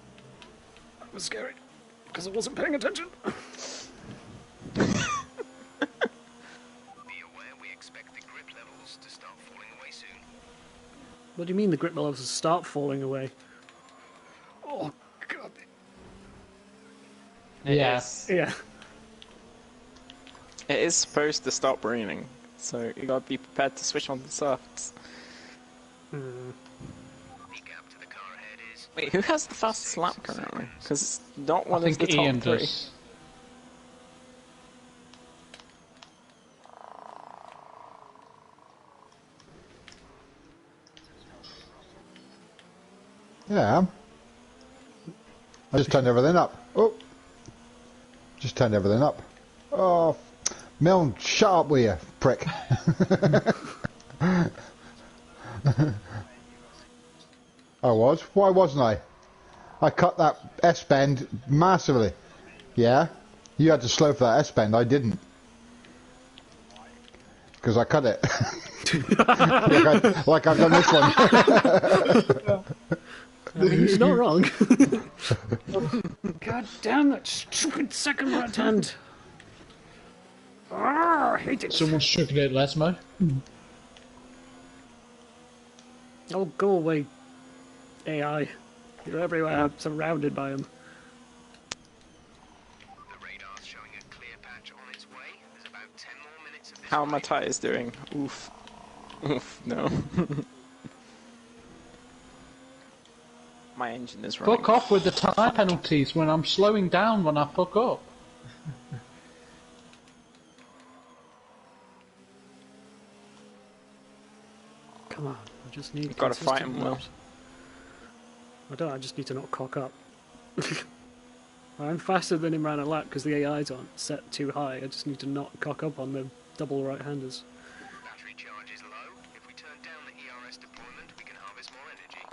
That was scary, because I wasn't paying attention. Be aware we expect the grip levels to start falling away soon. What do you mean the grip levels start falling away? Oh, God. Yes. Yeah. It is supposed to stop raining, so you gotta be prepared to switch on the softs. The gap to the car ahead is Wait, who has the fastest lap currently? Because it's not I one of think the top Ian three. does. Yeah. I just turned everything up. Oh. Just turned everything up. Oh. Milne, shut up with you, prick. I was. Why wasn't I? I cut that S-bend massively. Yeah? You had to slow for that S-bend. I didn't. Because I cut it. like I've done this one. I mean, he's not wrong. God damn that stupid second right hand. Ah, I hate it. Someone's chugging it, Lesmo. Oh, go away, AI. You're everywhere. I'm surrounded by them. the radar's showing a clear patch on its way. There's about 10 more minutes of this. How are my tyres doing? Oof. Oof, no. My engine is running. Fuck off with the time penalties when I'm slowing down when I fuck up. Come on, I just need. You've got to fight consistent him, Will. laps. I don't. I just need to not cock up. I'm faster than him round a lap because the AIs aren't set too high. I just need to not cock up on the double right-handers. Battery charge is low. If we turn down the ERS deployment, we can harvest more energy.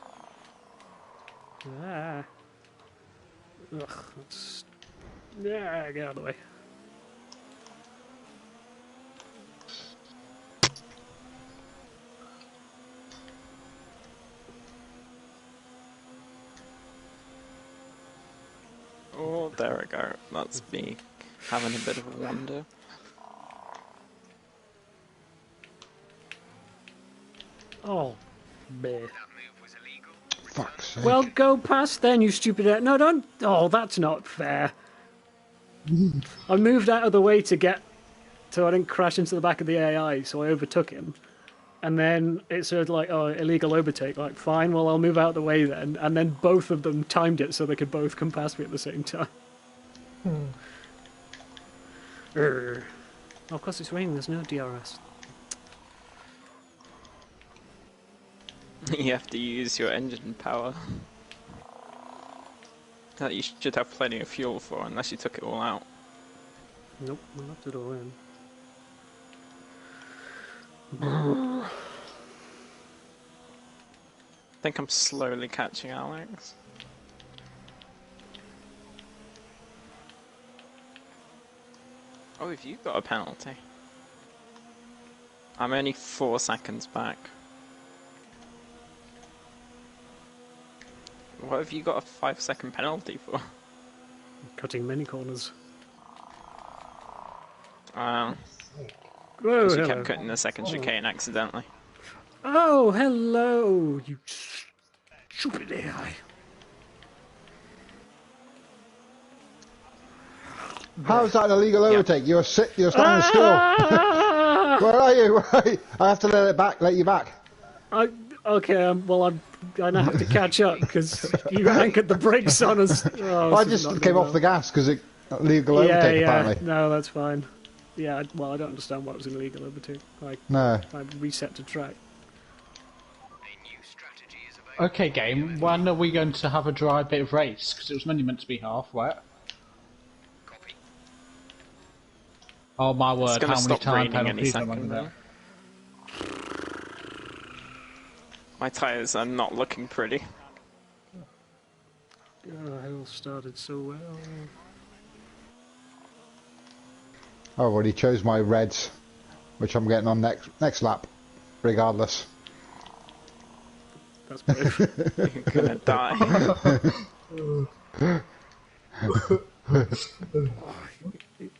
Ah. Ugh. That's... Yeah, get out of the way. Oh, there we go. That's me having a bit of a wander. Oh, meh. That move was illegal. Fuck's sake. Well, go past then, you stupid... No, don't... Oh, that's not fair. I moved out of the way to get... So I didn't crash into the back of the AI, so I overtook him. And then it said, like, oh, illegal overtake. Like, fine, well, I'll move out of the way then. And then both of them timed it so they could both come past me at the same time. Oh, of course it's raining, there's no DRS. You have to use your engine power. That you should have plenty of fuel for, unless you took it all out. Nope, I left it all in. I think I'm slowly catching Alex. Oh, have you got a penalty? I'm only 4 seconds back. What have you got a 5-second penalty for? Cutting many corners. Whoa, Whoa, you hello. kept cutting the second chicane accidentally. Oh, hello, you stupid AI. How's that an illegal overtake? You're standing still. Ah! Where are you? Where are you? I have to let you back. Okay, well, I'm gonna have to catch up because you anchored the brakes on us. Oh, I this is just not came going off the gas because it illegal well. overtake Yeah, apparently. no, that's fine. Yeah, well, I don't understand what was an illegal overtake. No. I reset to track. A new strategy is available. Okay, game. When are we going to have a dry bit of race? Because it was only meant to be half wet. Copy. Oh my It's word! gonna How many stop time raining any penalties am I second going now. to? My tyres are not looking pretty. Oh, it all started so well. I already chose my reds, which I'm getting on next lap, regardless. That's brave. You're gonna die.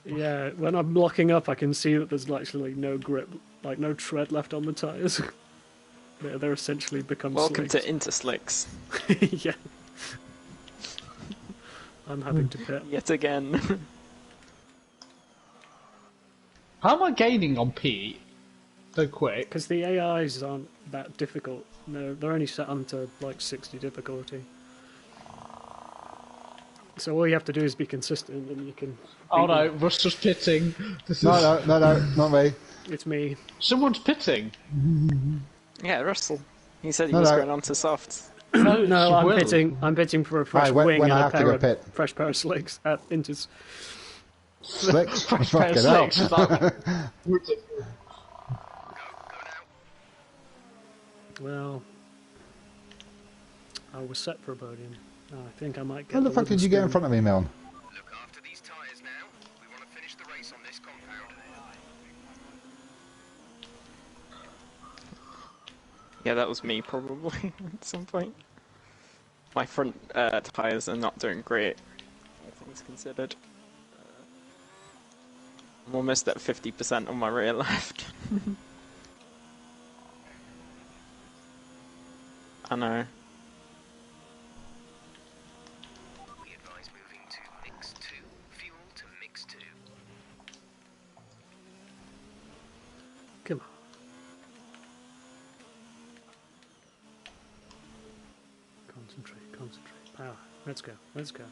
Yeah, when I'm locking up, I can see that there's actually no grip, like no tread left on the tyres. They're essentially become Welcome slicks. to Interslicks. Yeah. I'm having to pit. Yet again. How am I gaining on P so quick? Because the AIs aren't that difficult. No, they're only set onto like 60 difficulty. So all you have to do is be consistent and you can... Oh beat no, them. Russell's pitting. This No, is... no, not me. It's me. Someone's pitting. Yeah, Russell. He said he No, was no. going on to softs. No, No, she I'm will. pitting. I'm pitting for a fresh Aye, when wing I and have a to pair go of pit. fresh pair of slicks at Inters. Slicks. Fresh pair of Fucking hell. slicks. Is that... Well, I was set for a podium. I think I might get. How the fuck wooden did you get in spoon. front of me, Milne? Look after these tyres now. We want to finish the race on this compound. Yeah, that was me probably at some point. My front tyres are not doing great, all things considered. I'm almost at 50% on my rear left. I know. We advise moving to mix 2. Fuel to mix 2. Come on. Concentrate. Power. Let's go.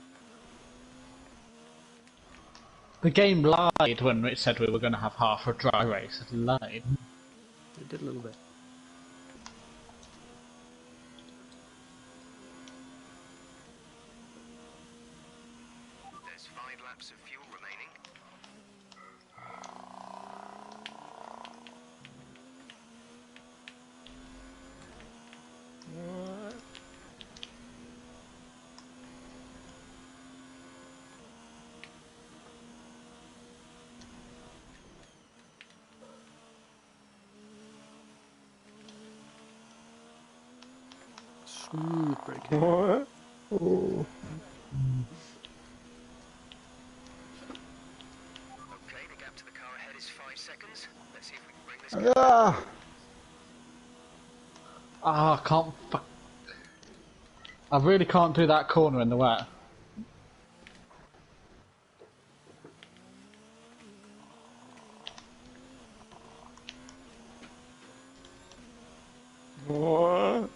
The game lied when it said we were going to have half a dry race. It lied. It did a little bit. There's 5 laps of fuel remaining. Smooth braking. What? Okay, the gap to the car ahead is 5 seconds. Let's see if we can bring this gap. Ah! Ah, I can't. I really can't do that corner in the wet. What?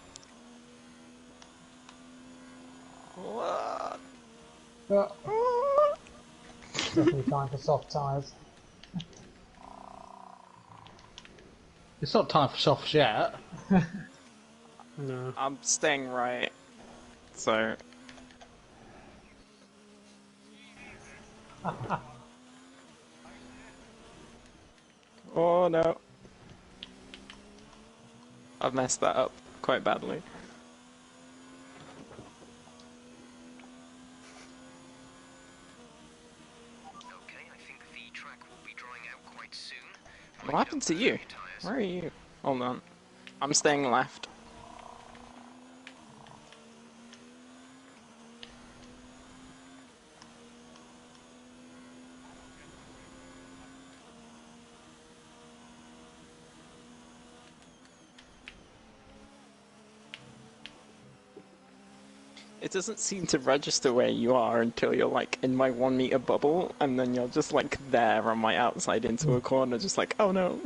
What? Definitely time for soft tyres. It's not time for softs yet. No. I'm staying right. So. Oh no. I've messed that up quite badly. Okay, I think the track will be drying out quite soon. What happened to you? Where are you? Hold on. I'm staying left. It doesn't seem to register where you are until you're like in my 1 meter bubble, and then you're just like there on my outside into a corner, just like, oh no.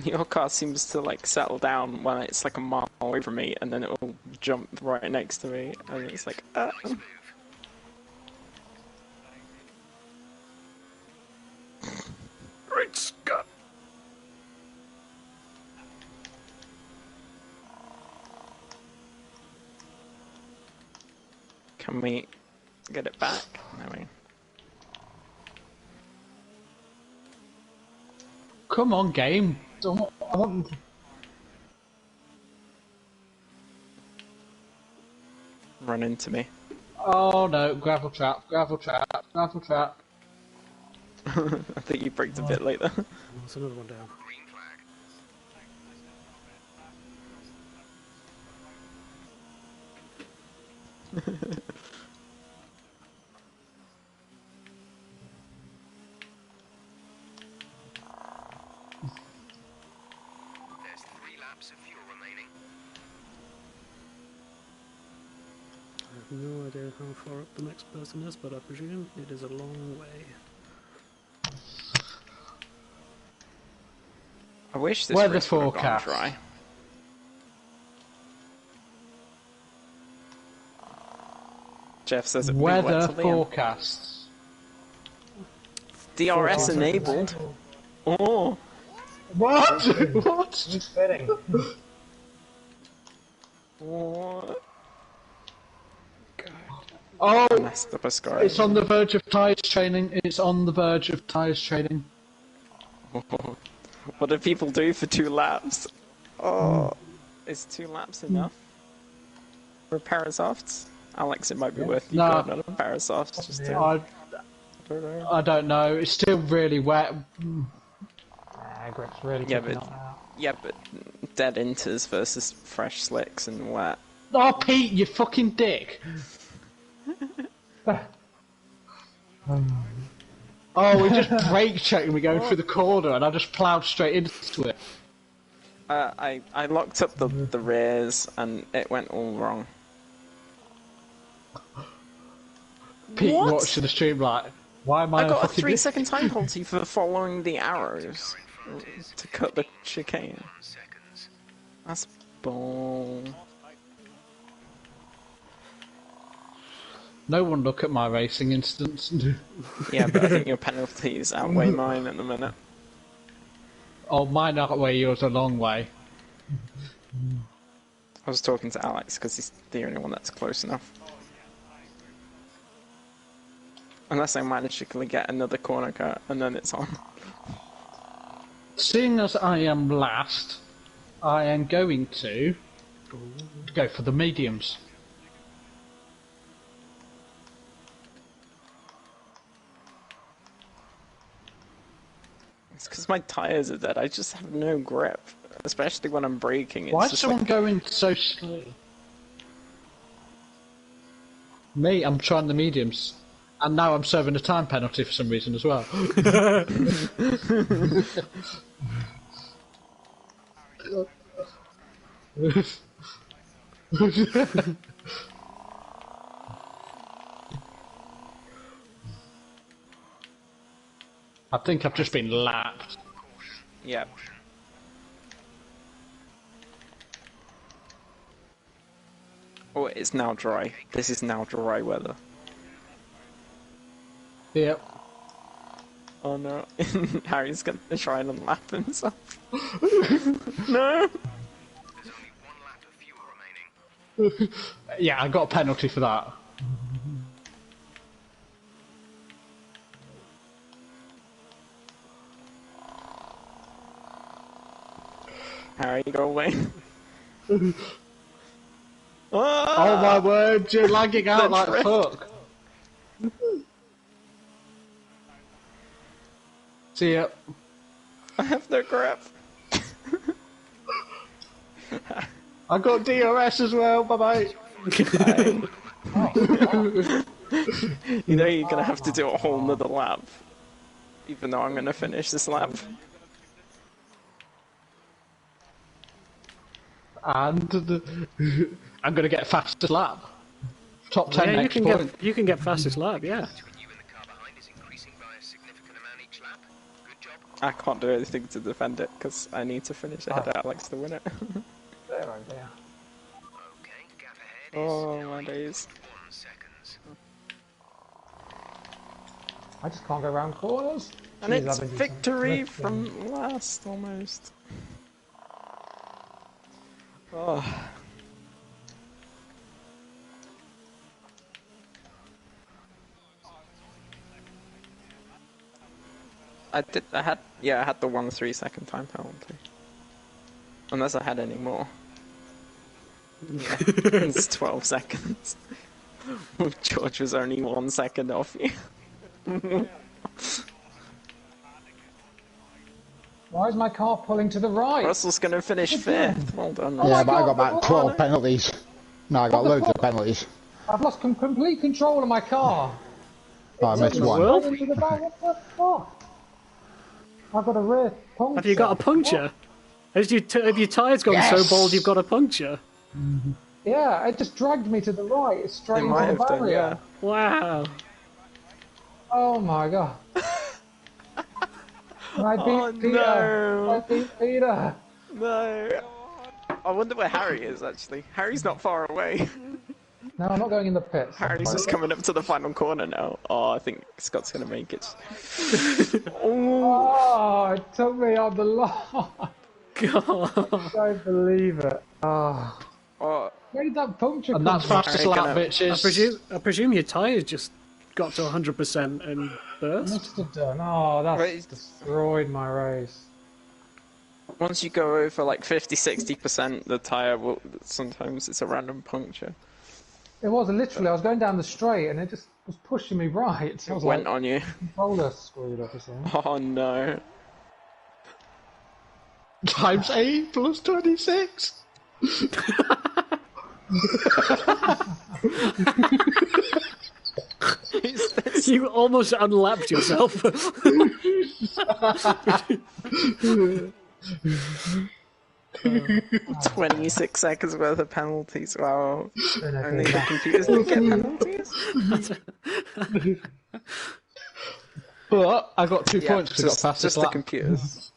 Your car seems to like settle down when it's like a mile away from me, and then it will jump right next to me, and it's like, Great Scott! Can we get it back? No, we. Come on, game. I want... Run into me. Oh no, gravel trap, gravel trap, gravel trap. I think you braked a bit later. There's another one down. Green flag. There's 3 laps of fuel remaining. I have no idea how far up the next person is, but I presume it is a long way. I wish this Weather race would have gone forecast. dry. Jeff says it will be wet Weather till the end. forecasts. DRS enabled. Oh, What? What? Who's fitting? what? Oh, I messed up a score. it's on the verge of tyres training. It's on the verge of tyres training. What do people do for 2 laps? Oh, is 2 laps enough for Parasofts? Alex, it might be worth you No. going on a Parasofts just to. I don't know. It's still really wet. Nah, grip's really Yeah, kicking but- up now. Yeah, but dead inters versus fresh slicks and wet. Oh, Pete, you fucking dick. Oh, we just brake checked and we're going through the corner and I just ploughed straight into it. I locked up the rears and it went all wrong. Pete What? watching the stream like, why am I I got a fucking 3-second time penalty for following the arrows to cut the chicane. Seconds. That's bull. No one look at my racing instance. Yeah, but I think your penalties outweigh mine at the minute. Oh, mine outweigh yours a long way. I was talking to Alex because he's the only one that's close enough. Unless I manage to get another corner cut and then it's on. Seeing as I am last, I am going to go for the mediums. It's because my tyres are dead. I just have no grip, especially when I'm braking. It's Why is just someone like, going so slow? Me, I'm trying the mediums. And now I'm serving a time penalty for some reason as well. I think I've just been lapped. Yep. Oh, it's now dry. This is now dry weather. Yep. Oh no. Harry's gonna try and unlap himself. No! There's only 1 lap of fuel remaining. Yeah, I got a penalty for that. Harry, go away. Oh my word, you're lagging out like fuck. See ya. I have no grip. I got DRS as well, bye bye. You know you're gonna have to do a whole nother lap. Even though I'm gonna finish this lap. And I'm gonna get fastest lap. Top 10 Yeah, next point. you can get fastest lap, yeah. Between you and the car behind is increasing by a significant amount each lap. Good job. I can't do anything to defend it because I need to finish ahead of Alex to win it. There, right there. Okay, gap ahead is Oh my days. 1 seconds. I just can't go around corners. And Jeez, it's I've been doing some victory drifting. from last almost. Oh. I had the 1 3-second time penalty. Unless I had any more. Yeah, it's 12 seconds. George was only 1 second off you. Why is my car pulling to the right? Russell's gonna finish 5th. Well done. Yeah, but I got God, about 12 penalties. No, I got loads of penalties. I've lost complete control of my car. Oh, I missed one. Well, Into the back. What the fuck? I've got a rear puncture. have you got a puncture? Have your tyres gone so bald you've got a puncture? Yeah, it just dragged me to the right. It's straight It into might the have done, barrier. yeah. Wow. Oh my god. I beat Peter. no. I beat Peter. No. I wonder where Harry is actually. Harry's not far away. No, I'm not going in the pits. Harry's just coming up to the final corner now. Oh, I think Scott's gonna make it. Oh, Oh, it took me on the line. God. I don't believe it. Oh. oh. Where did that puncture And come that's from? fastest Harry lap, gonna- bitches. I presume your tyres just got to 100% and burst. Must have done. Oh, that's Right. destroyed my race. Once you go over like 50-60%, the tyre will. Sometimes it's a random puncture. It was literally. I was going down the straight, and it just was pushing me right. I was Went like, on you. controller screwed up or something. Oh no. Times 8 plus 26. You almost unlapped yourself. 26 seconds worth of penalties. Wow. Don't know if Only it the was computers don't get penalties. But I got 2 Yeah, points because I got just fastest the lap. computers.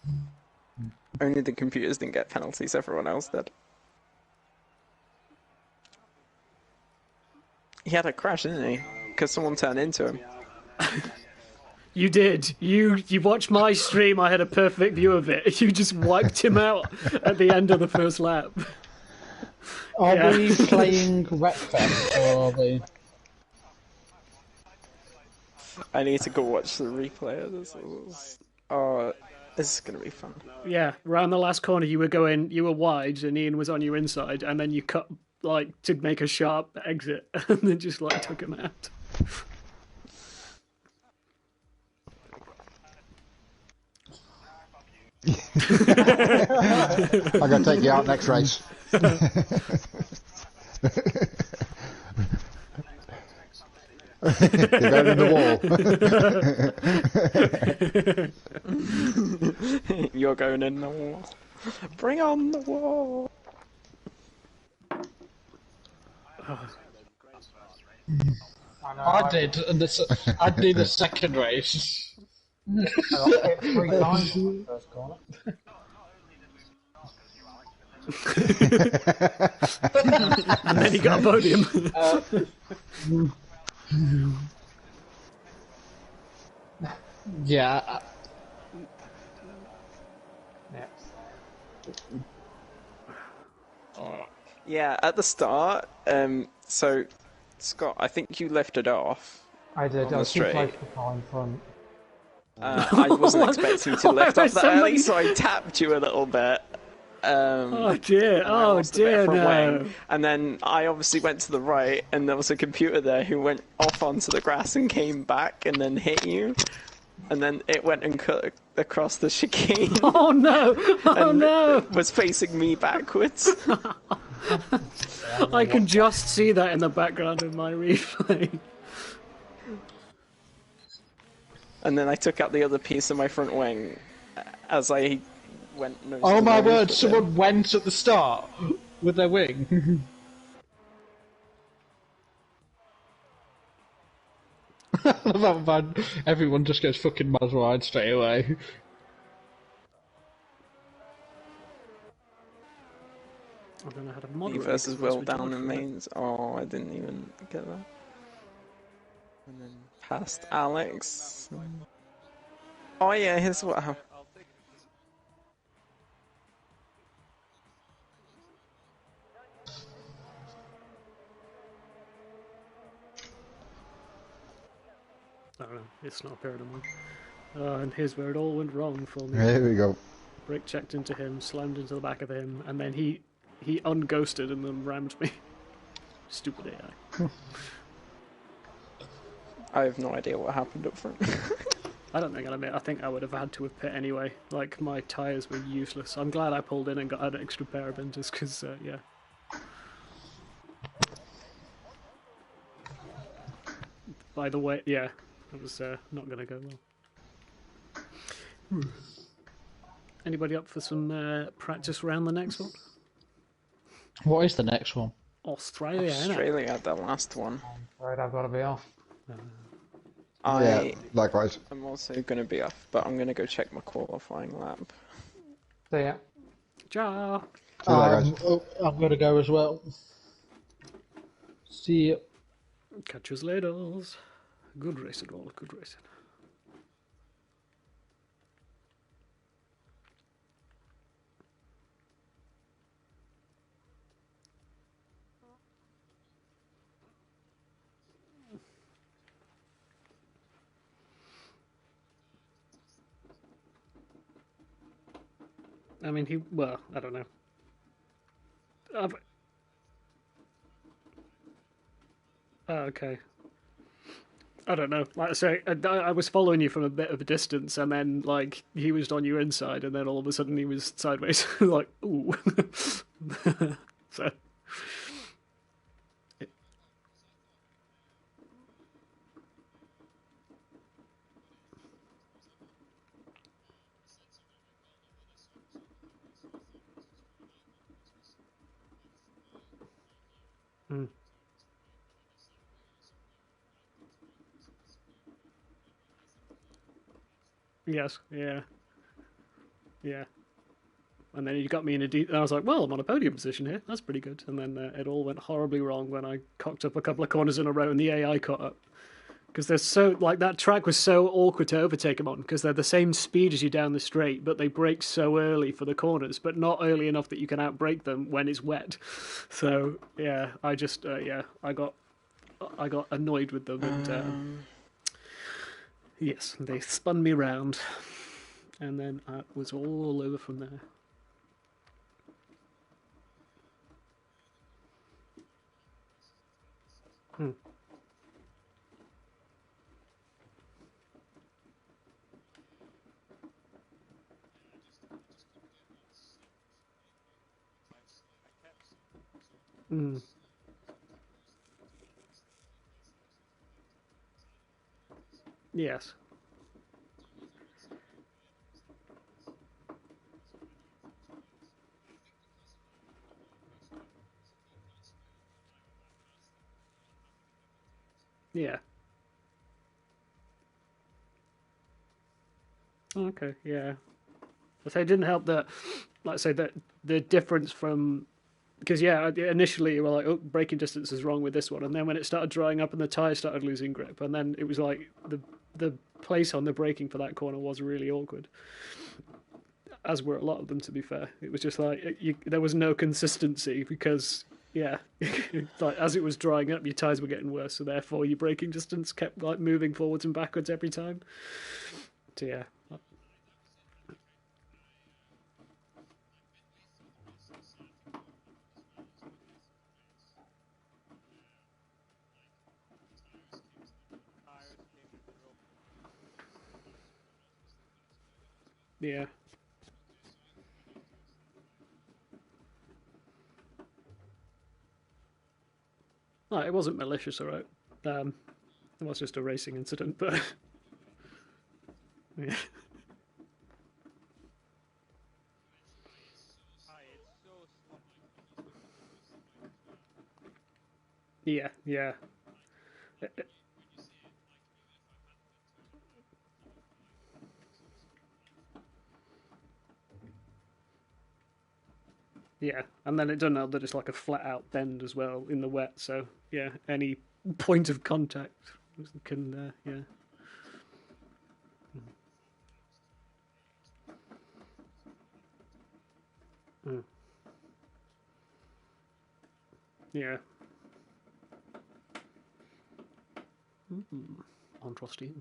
Only the computers didn't get penalties, everyone else did. He had a crash, didn't he? Because someone turned into him. You did. You watched my stream. I had a perfect view of it. You just wiped him out at the end of the first lap. Are Yeah. we playing Wreckfest or are we... I need to go watch the replay of this. Oh, this is gonna be fun. Yeah, round the last corner, you were wide, and Ian was on your inside, and then you cut to make a sharp exit, and then just took him out. I'm going to take you out next race. You're going in the wall. You're going in the wall. Bring on the wall. I did, and I did the second race. I got hit 3 times in the first corner. And then he got a podium. Yeah. Yeah, at the start, so, Scott, I think you lifted off. I did. On I the was too close straight. to the car in front. I wasn't expecting you to lift Why off was that early, somebody- so I tapped you a little bit. Oh dear! And I Oh lost a bit dear! from No. wing. And then I obviously went to the right, and there was a computer there who went off onto the grass and came back and then hit you. And then it went and cut across the chicane. Oh no! Oh and no! was facing me backwards. I can just see that in the background of my replay. And then I took out the other piece of my front wing as I went nose Oh to my nose word! with Someone him. went at the start with their wing. That man, everyone just goes fucking miles wide straight away. I don't know how to Me moderate. versus because Will that's down in retarded. mains. Oh, I didn't even get that. And then past Alex. Oh yeah, here's what happened. I don't know. It's not appeared on mine. And here's where it all went wrong for me. Here we go. Brake checked into him, slammed into the back of him, and then he unghosted and then rammed me. Stupid AI. I have no idea what happened up front. I don't think I'd admit. I think I would have had to have pit anyway. Like, my tyres were useless. I'm glad I pulled in and got an extra pair of benders, because, yeah. By the way, yeah, it was not going to go well. Anybody up for some practice round the next one? What is the next one? Australia, innit? Australia had the last one. Right, I've got to be off. Yeah, likewise. I'm also going to be off, but I'm going to go check my qualifying lap. See ya. Ciao! See you later, guys. I'm going to go as well. See you. Catch us later. Good racing, all. Good racing. I mean, well, I don't know. Okay. I don't know. Like I say, I was following you from a bit of a distance, and then, like, he was on your inside, and then all of a sudden he was sideways. Like, ooh. So. Mm. Yes, yeah. Yeah. And then you got me in and I was like, well, I'm on a podium position here. That's pretty good. And then it all went horribly wrong when I cocked up a couple of corners in a row and the AI caught up. Because they're so, like, that track was so awkward to overtake them on, because they're the same speed as you down the straight, but they brake so early for the corners, but not early enough that you can outbrake them when it's wet. So, yeah, I just, I got annoyed with them, and, yes, they spun me round, and then I was all over from there. Mm. Yes. Yeah. Okay, yeah. I say it didn't help that, like I say, that the difference from, because initially you were like, oh, braking distance is wrong with this one, and then when it started drying up and the tyre started losing grip, and then it was like the place on the braking for that corner was really awkward, as were a lot of them, to be fair. It was just like there was no consistency because like as it was drying up, your tyres were getting worse, so therefore your braking distance kept like moving forwards and backwards every time. So yeah. Yeah. No, it wasn't malicious, all right. It was just a racing incident, but yeah. Yeah, yeah. Yeah, and then it doesn't help that it's like a flat out bend as well in the wet, so yeah, any point of contact can, yeah. Mm. Yeah. Interesting.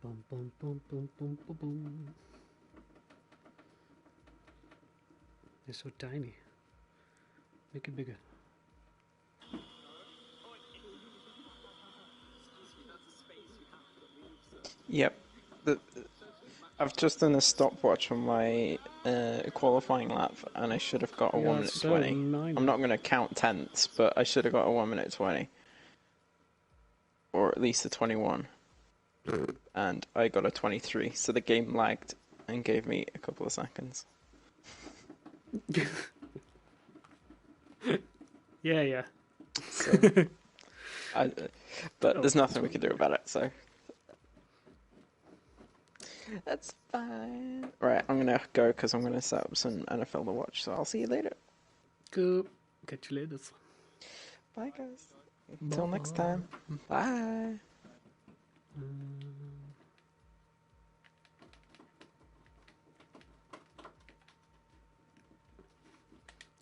Boom, boom, boom, boom, boom, boom, boom. It's so tiny. Make it bigger. Yep. I've just done a stopwatch on my qualifying lap, and I should have got a 1 minute so 20. minor. I'm not going to count tenths, but I should have got a 1 minute 20. Or at least a 21. And I got a 23, so the game lagged and gave me a couple of seconds. Yeah. So, but there's nothing we can do about it, so that's fine. Right, I'm gonna go because I'm gonna set up some NFL to watch, so I'll see you later. Cool. Catch you later. Bye, guys. Until next time. Bye.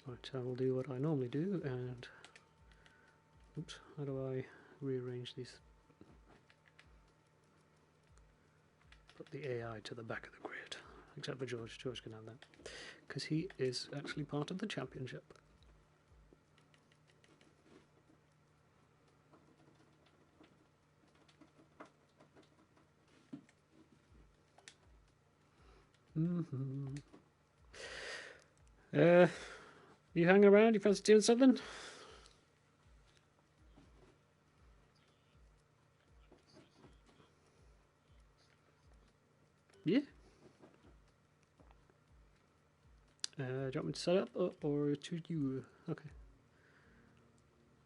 Right, I will do what I normally do, and oops, how do I rearrange these? Put the AI to the back of the grid, except for George. George can have that because he is actually part of the championship. You hang around? You fancy doing something? Yeah. Do you want me to set up or to you? Okay.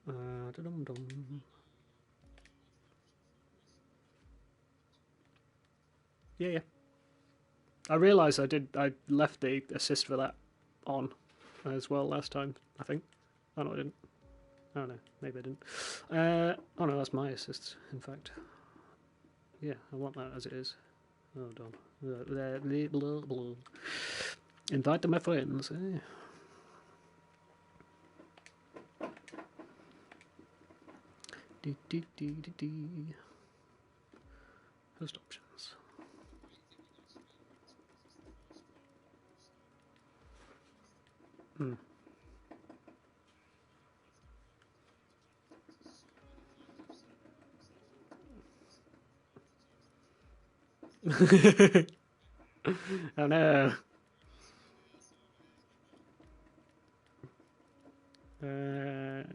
Da-dum-dum. Yeah. I realised I left the assist for that on as well last time, I think. Oh no, I didn't. Oh no, maybe I didn't. Oh no, that's my assist, in fact. Yeah, I want that as it is. Hold on. Invite my friends. Host options. Oh no.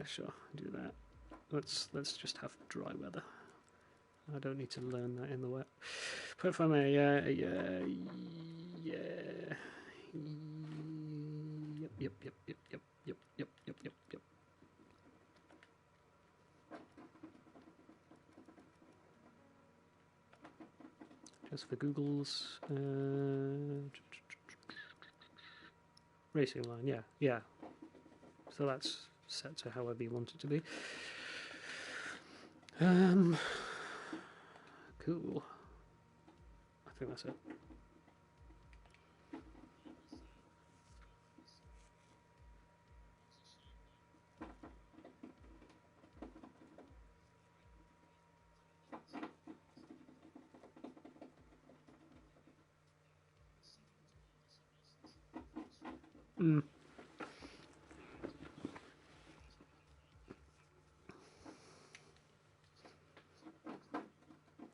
Sure, do that. Let's just have dry weather. I don't need to learn that in the wet. But if I may, yeah. Yep. Just for Google's racing line. Yeah. So that's set to however you want it to be. Cool. I think that's it.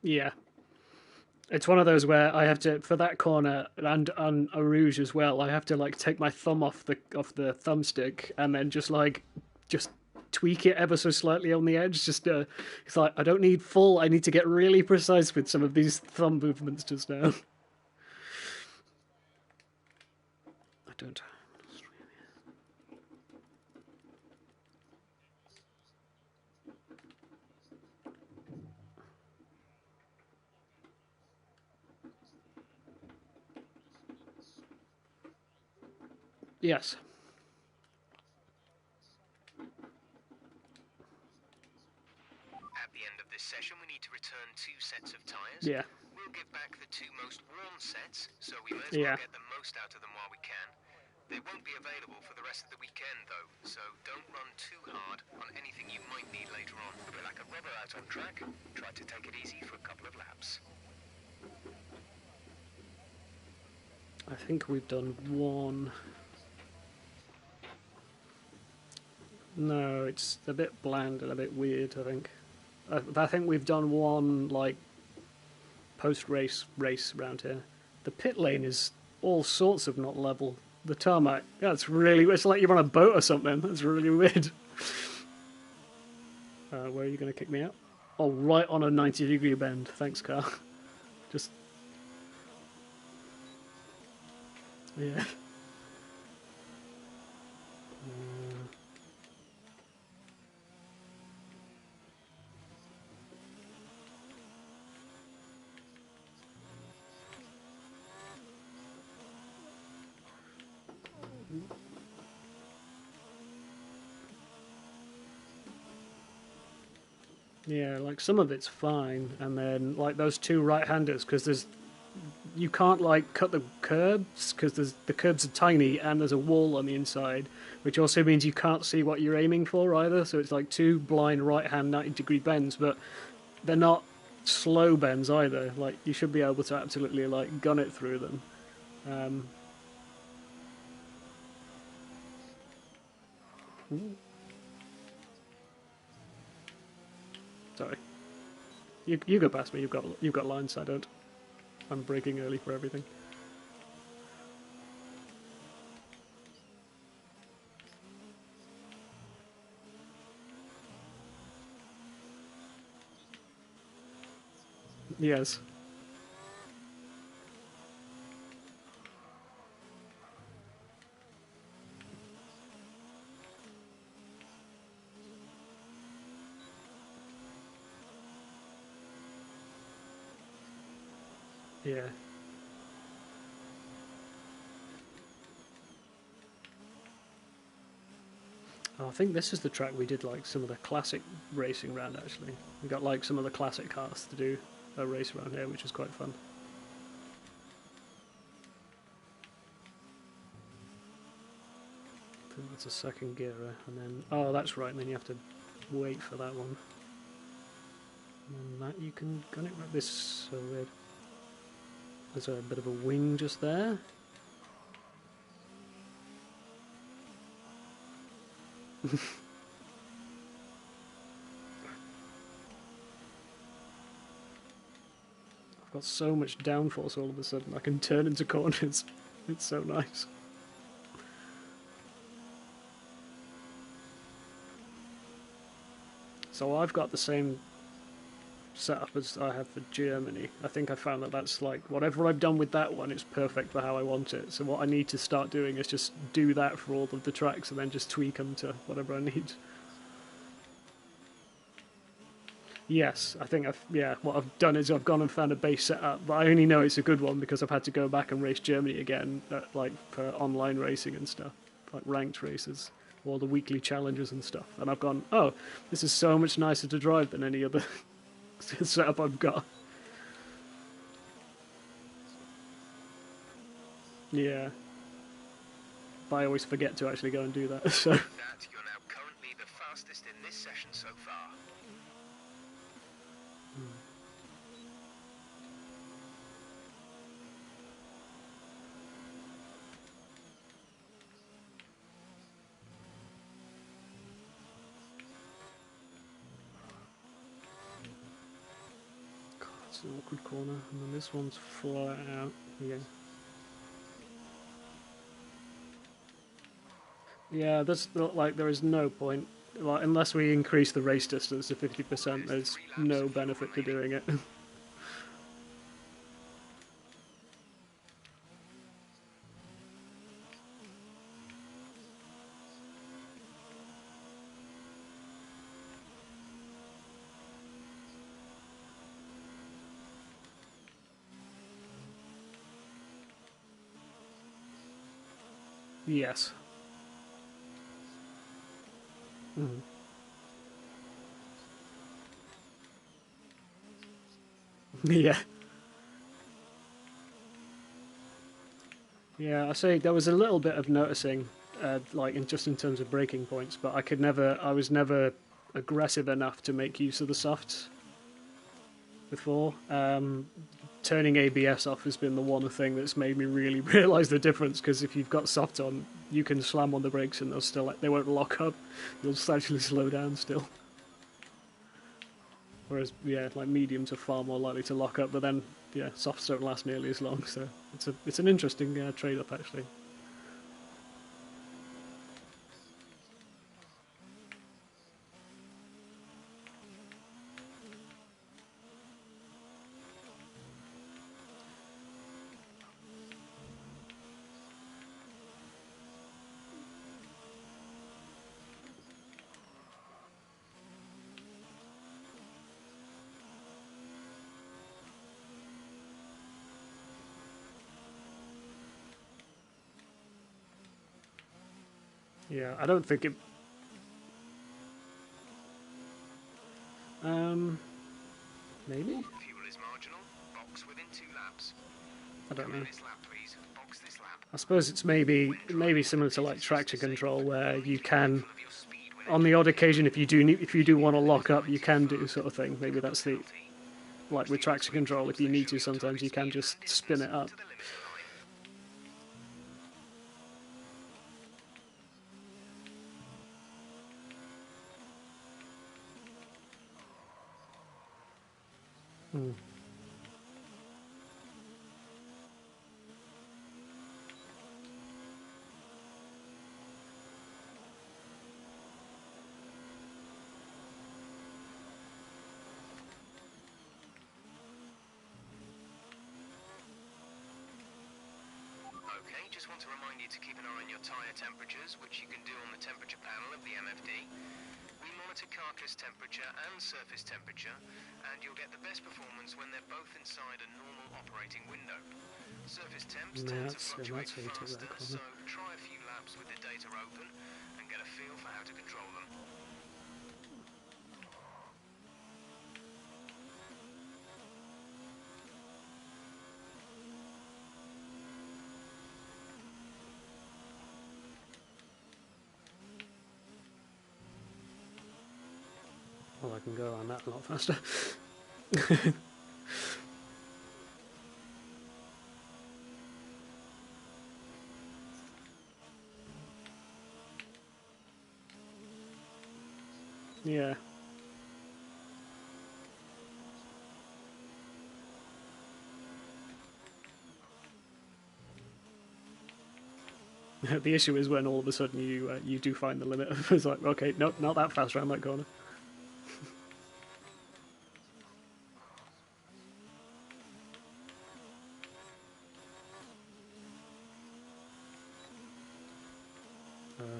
Yeah. It's one of those where I have to, for that corner and on a rouge as well, I have to like take my thumb off the thumbstick and then just tweak it ever so slightly on the edge. It's like I don't need full. I need to get really precise with some of these thumb movements just now. I don't. Yes. At the end of this session, we need to return 2 sets of tyres. Yeah. We'll give back the 2 most worn sets, so we may as well get the most out of them while we can. They won't be available for the rest of the weekend, though, so don't run too hard on anything you might need later on. We're like a rubber out on track. Try to take it easy for a couple of laps. I think we've done one. No, it's a bit bland and a bit weird, I think. I think we've done one, like, post-race race around here. The pit lane is all sorts of not level. The tarmac, it's like you're on a boat or something. That's really weird. Where are you going to kick me out? Oh, right on a 90-degree bend. Thanks, car. Just... Yeah. Yeah, like some of it's fine, and then like those 2 right-handers, because you can't like cut the curbs because the curbs are tiny and there's a wall on the inside, which also means you can't see what you're aiming for either. So it's like 2 blind right-hand 90-degree bends, but they're not slow bends either. Like you should be able to absolutely like gun it through them. Sorry. You go past me. You've got lines. I don't. I'm braking early for everything. Yes. Yeah. Oh, I think this is the track we did like some of the classic racing around actually. We got like some of the classic cars to do a race around here, which was quite fun. I think that's a second gear, and then oh, that's right. And then you have to wait for that one. And that you can gun it right. This is so weird. There's a bit of a wing just there. I've got so much downforce all of a sudden. I can turn into corners. It's so nice. So I've got the same setup as I have for Germany. I think I found that that's like whatever I've done with that one, it's perfect for how I want it. So what I need to start doing is just do that for all of the tracks and then just tweak them to whatever I need. Yes, I think what I've done is I've gone and found a base setup, but I only know it's a good one because I've had to go back and race Germany again, like for online racing and stuff, like ranked races, or the weekly challenges and stuff. And I've gone, oh, this is so much nicer to drive than any other setup I've got. Yeah, but I always forget to actually go and do that. So. That you're now currently the fastest in this session so far. God, it's an awkward corner, and then this one's flat out. Yeah. Yeah, that's not, like there is no point. Like, unless we increase the race distance to 50%, there's no benefit to doing it. Yes. Mm. Yeah. Yeah, I say there was a little bit of noticing, like in terms of breaking points, but I was never aggressive enough to make use of the softs before. Turning ABS off has been the one thing that's made me really realise the difference, because if you've got soft on, you can slam on the brakes and they won't lock up. You'll actually slow down still. Whereas, yeah, like mediums are far more likely to lock up, but then, yeah, softs don't last nearly as long, so it's an interesting trade-off, actually. Yeah, I don't think it... maybe? Fuel is marginal. Box within 2 laps. I don't know. This lap, please. Box this lap. I suppose it's maybe similar to like traction control, where you can, on the odd occasion, if you do want to lock up, you can do sort of thing. Maybe that's the, like with traction control, if you need to, sometimes you can just spin it up. Hmm. Okay, just want to remind you to keep an eye on your tyre temperatures, which you can do on the temperature panel of the MFD. We monitor carcass temperature and surface temperature, and you'll get the best performance when they're both inside a normal operating window. Surface temps tend to fluctuate faster, so try a few laps with the data open and get a feel for how to control them. Well, I can go around that a lot faster. Yeah. The issue is when all of a sudden you do find the limit. It's like, okay, nope, not that fast around that corner.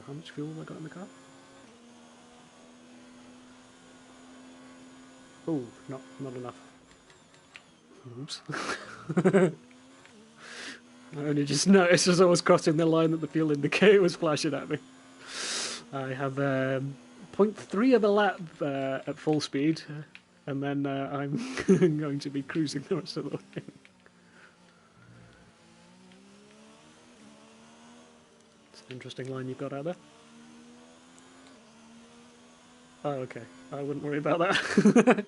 How much fuel have I got in the car? Oh, not enough. Oops. I only just noticed as I was crossing the line that the fuel indicator was flashing at me. I have .3 of a lap at full speed, and then I'm going to be cruising the rest of the way. It's an interesting line you've got out there. Oh, okay. I wouldn't worry about that.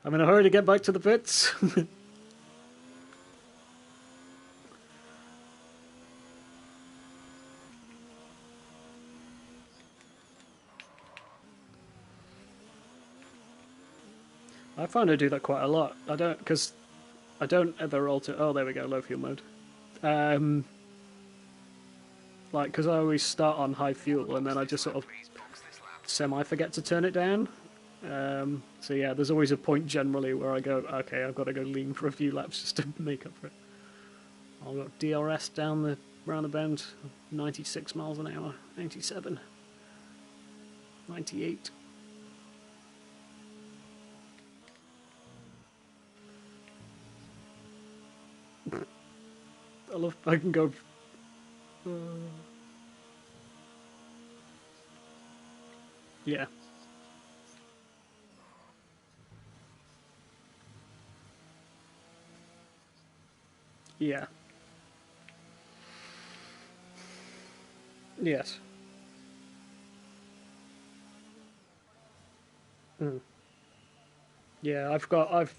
I'm in a hurry to get back to the pits. I find I do that quite a lot. I don't ever alter. Oh, there we go, low fuel mode. Like, because I always start on high fuel and then I just sort of semi-forget to turn it down. So yeah, there's always a point generally where I go, okay, I've got to go lean for a few laps just to make up for it. I've got DRS down the round the bend, 96 miles an hour, 97, 98. I can go. Yeah. Yeah. Yes. Mm. Yeah, I've.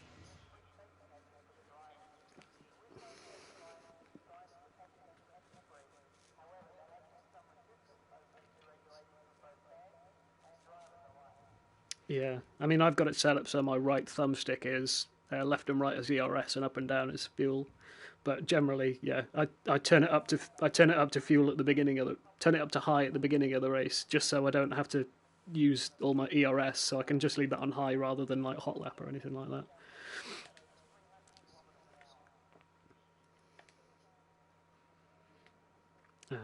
Yeah, I mean, I've got it set up so my right thumbstick is left and right as ERS and up and down as fuel. But generally, yeah, I turn it up to fuel at the beginning of the turn it up to high at the beginning of the race, just so I don't have to use all my ERS, so I can just leave that on high rather than like hot lap or anything like that. Ah.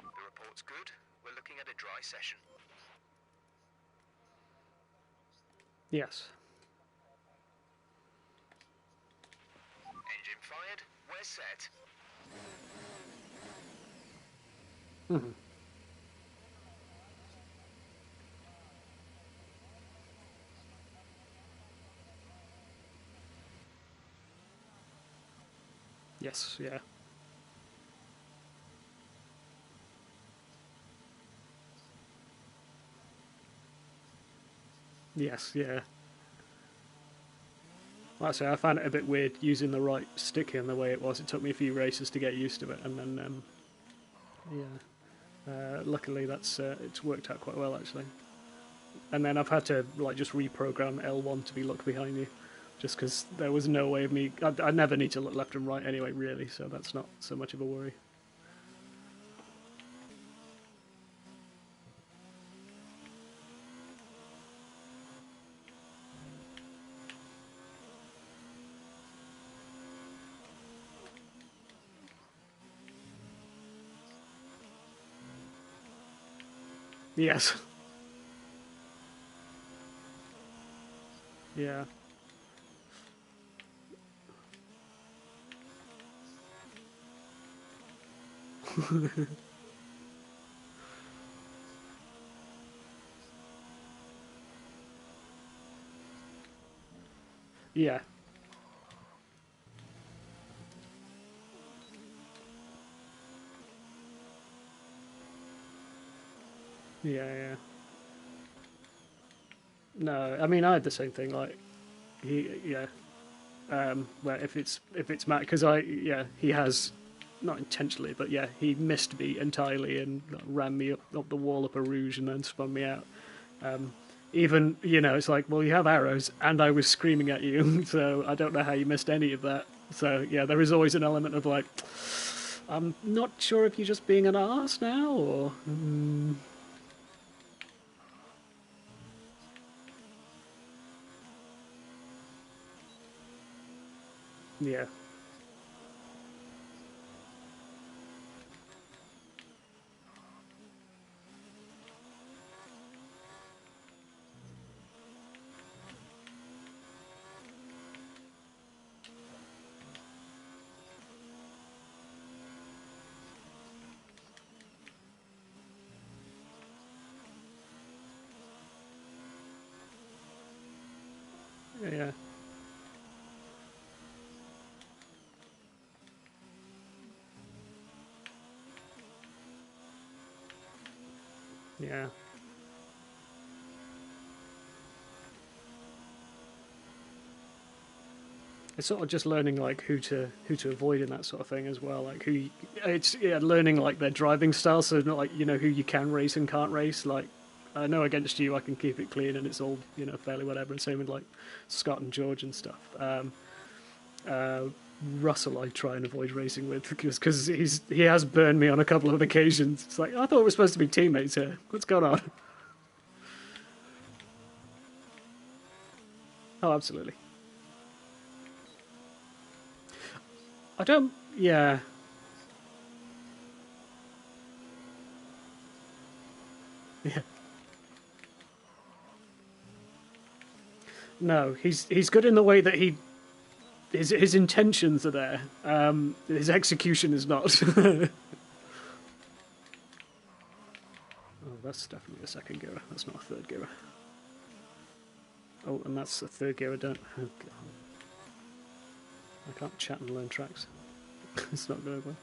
The report's good. We're looking at a dry session. Yes. Engine fired. We're set. Mhm. Yes. Yeah. Yes. Yeah. Like I say, I found it a bit weird using the right stick in the way it was. It took me a few races to get used to it, and then yeah. Luckily, it's worked out quite well actually. And then I've had to like just reprogram L1 to be look behind you, just because there was no way of me. I never need to look left and right anyway, really. So that's not so much of a worry. Yes. Yeah. Yeah. Yeah. Yeah. No, I mean I had the same thing. Like yeah. Where if it's Matt, because he has not intentionally, but yeah, he missed me entirely and ran me up the wall up a rouge and then spun me out. Even it's like, well, you have arrows, and I was screaming at you, so I don't know how you missed any of that. So yeah, there is always an element of like, I'm not sure if you're just being an arse now, or yeah, Yeah. Yeah. It's sort of just learning like who to avoid in that sort of thing as well. Like it's learning like their driving style. So not like who you can race and can't race. Like I know against you I can keep it clean and it's all fairly whatever. And same with like Scott and George and stuff. Russell I try and avoid racing with because he has burned me on a couple of occasions. It's like I thought we were supposed to be teammates here. What's going on? Oh, absolutely. I don't. Yeah. Yeah. No, he's good in the way that his intentions are there. His execution is not. Oh, that's definitely a second gear. That's not a third gear. Oh, and that's a third gear. I don't. Oh, I can't chat and learn tracks. It's not going well.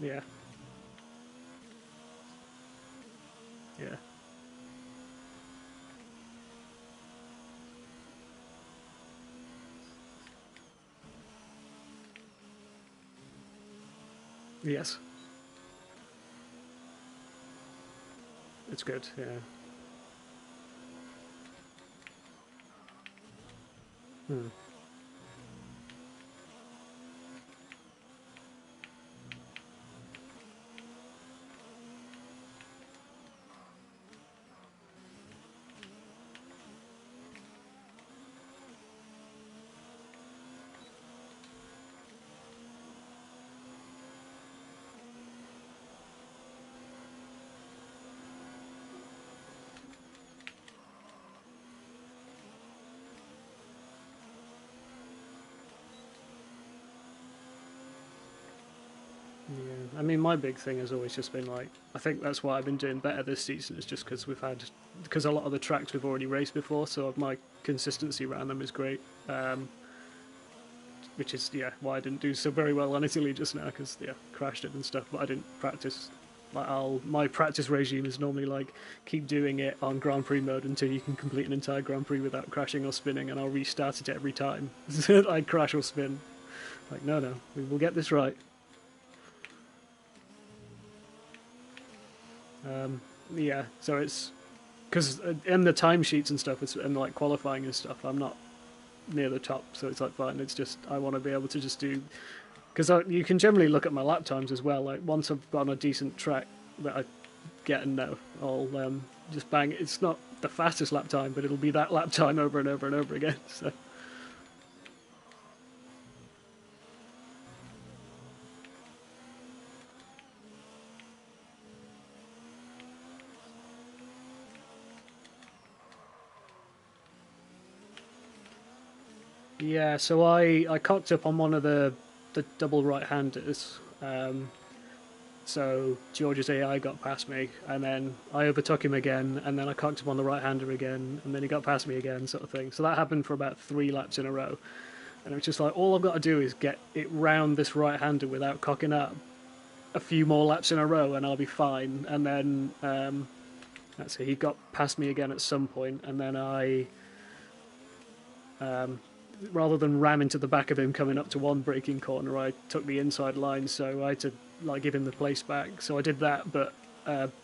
Yeah. Yeah. Yes. It's good, yeah. Hmm. Yeah, I mean, my big thing has always just been like, I think that's why I've been doing better this season, is just because a lot of the tracks we've already raced before, so my consistency around them is great. Which is, why I didn't do so very well on Italy just now, because, crashed it and stuff, but I didn't practice. Like, my practice regime is normally like, keep doing it on Grand Prix mode until you can complete an entire Grand Prix without crashing or spinning, and I'll restart it every time. I crash or spin. Like, no, we will get this right. Yeah, so it's because in the timesheets and stuff, and like qualifying and stuff, I'm not near the top, so it's like fine. It's just I want to be able to just do because you can generally look at my lap times as well. Like once I've got on a decent track that I get and know, I'll just bang. It's not the fastest lap time, but it'll be that lap time over and over and over again. So. Yeah, so I cocked up on one of the double right-handers. So George's AI got past me, and then I overtook him again, and then I cocked him on the right-hander again, and then he got past me again, sort of thing. So that happened for about 3 laps in a row. And it was just like, all I've got to do is get it round this right-hander without cocking up a few more laps in a row, and I'll be fine. And then, let's see, he got past me again at some point, and then I... rather than ram into the back of him coming up to one braking corner, I took the inside line, so I had to give him the place back. So I did that, but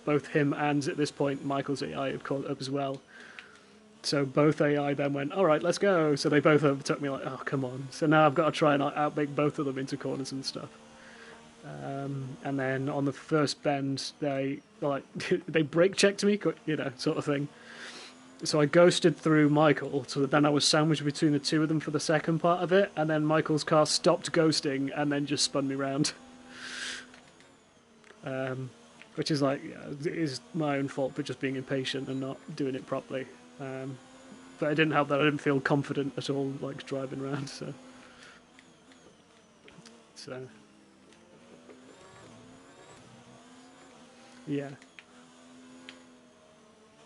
both him and at this point Michael's AI had caught up as well. So both AI then went, all right, let's go. So they both overtook me like, oh, come on. So now I've got to try and outbake both of them into corners and stuff. And then on the first bend, they they brake checked me, sort of thing. So I ghosted through Michael, so that then I was sandwiched between the two of them for the second part of it, and then Michael's car stopped ghosting and then just spun me round. Which is it is my own fault for just being impatient and not doing it properly. But it didn't help that I didn't feel confident at all, like driving around. So yeah,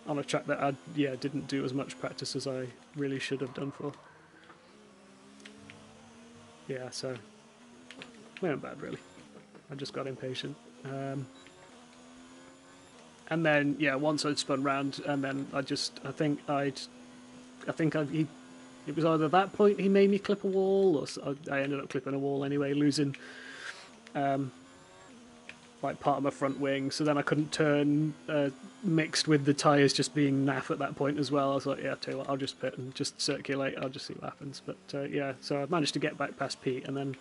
on a track that I didn't do as much practice as I really should have done for. Yeah, so weren't bad really. I just got impatient. And then once I'd spun round, and then it was either that point he made me clip a wall, or I ended up clipping a wall anyway, losing like part of my front wing. So then I couldn't turn, mixed with the tyres just being naff at that point as well. I was like, tell you what, I'll just pit and just circulate. I'll just see what happens. But so I managed to get back past Pete, and then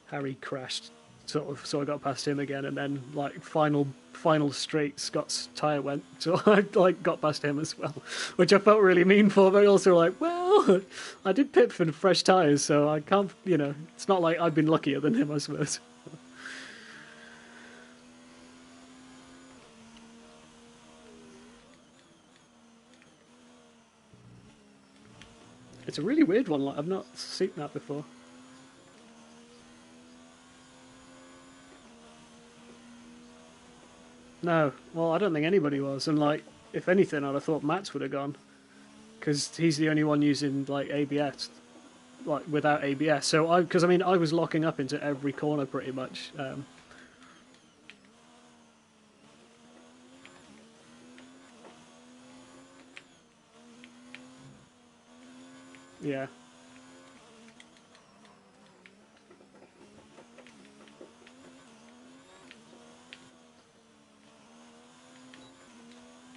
Harry crashed. So I got past him again, and then like final straight, Scott's tyre went, so I like got past him as well, which I felt really mean for, but also like, well, I did pit for fresh tyres, so I can't, it's not like I've been luckier than him, I suppose. It's a really weird one, like I've not seen that before. No, well, I don't think anybody was, and like, if anything, I'd have thought Matt's would have gone, because he's the only one using like ABS, like without ABS. So I was locking up into every corner pretty much. Yeah.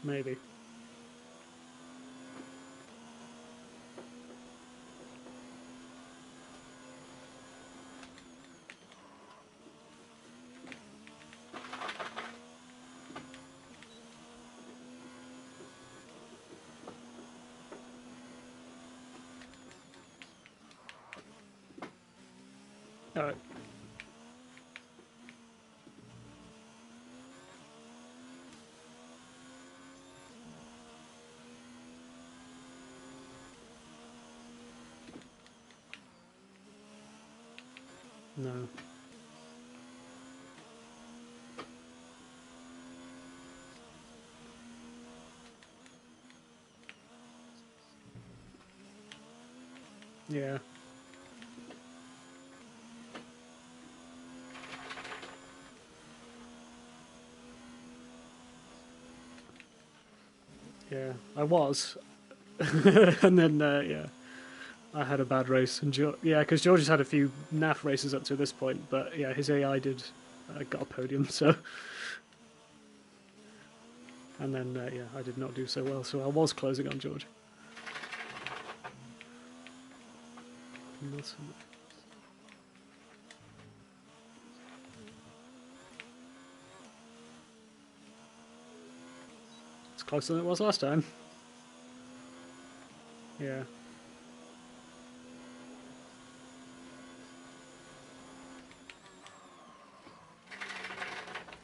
Maybe. All right. No. Yeah. Yeah, I was. And then, I had a bad race. And because George has had a few naff races up to this point, but yeah, his AI did got a podium, so. And then, I did not do so well, so I was closing on George. It's closer than it was last time. Yeah.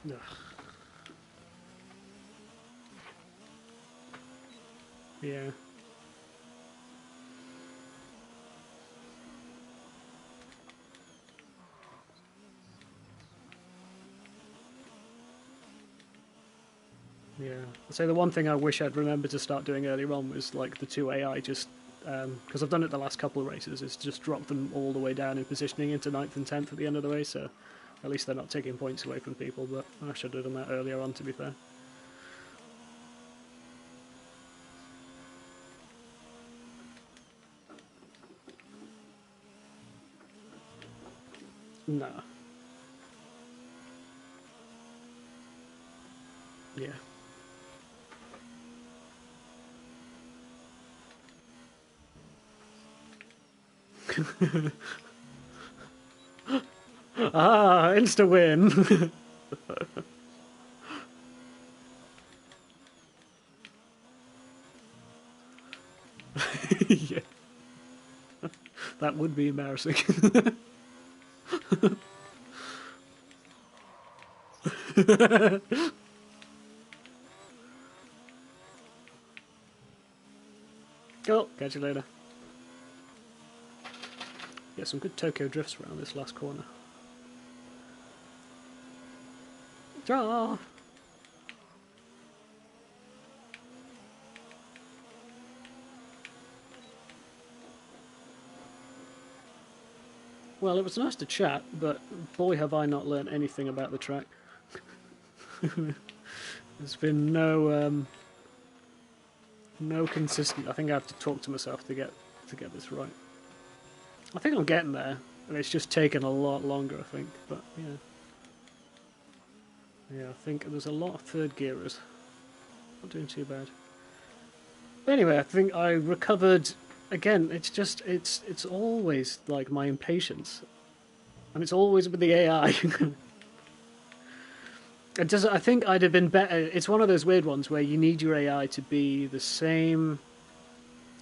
Ugh. Yeah. Yeah. I'd say the one thing I wish I'd remembered to start doing earlier on was like the 2 AI, just because I've done it the last couple of races, is just drop them all the way down in positioning into 9th and 10th at the end of the race, so at least they're not taking points away from people, but I should have done that earlier on, to be fair. No. Yeah. Insta win. Yeah. That would be embarrassing. Cool. Catch you later. Yeah, some good Tokyo drifts around this last corner. Draw. Well, it was nice to chat, but boy have I not learned anything about the track. There's been no consistent. I think I have to talk to myself to get this right. I think I'm getting there, and it's just taken a lot longer, I think. But yeah, I think there's a lot of third gearers. Not doing too bad. But anyway, I think I recovered. Again, it's just it's always like my impatience, and it's always with the AI. I think I'd have been better. It's one of those weird ones where you need your AI to be the same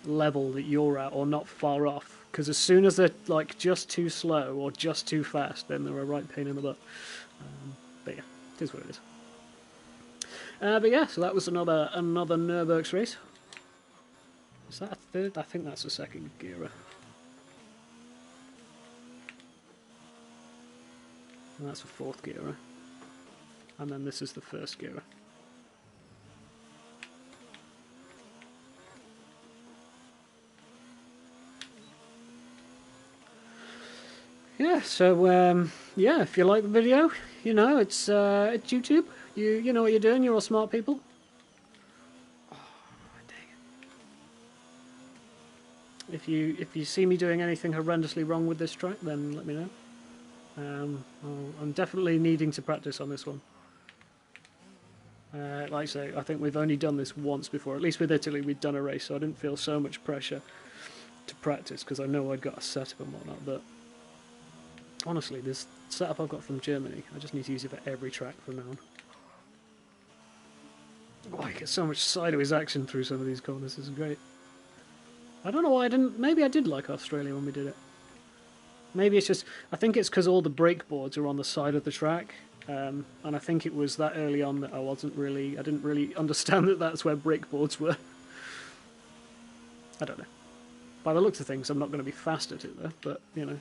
level that you're at, or not far off. Because as soon as they're like just too slow or just too fast, then they're a right pain in the butt. But yeah, it is what it is. But yeah, so that was another Nurburks race. Is that a third? I think that's a second gearer. And that's a fourth gearer. And then this is the first gearer. Yeah, so yeah, if you like the video, you know, it's YouTube. You know what you're doing, you're all smart people. Oh, dang it. If you see me doing anything horrendously wrong with this track, then let me know. I'm definitely needing to practice on this one. Like I say, I think we've only done this once before. At least with Italy, we'd done a race, so I didn't feel so much pressure to practice because I know I'd got a setup and whatnot. But honestly, this setup I've got from Germany, I just need to use it for every track from now on. Oh, I get so much sideways action through some of these corners. This is great. I don't know why I didn't. Maybe I did like Australia when we did it. Maybe it's just. I think it's because all the brake boards are on the side of the track. And I think it was that early on that I didn't really understand that that's where brake boards were. I don't know. By the looks of things, I'm not going to be fast at it though, but, you know.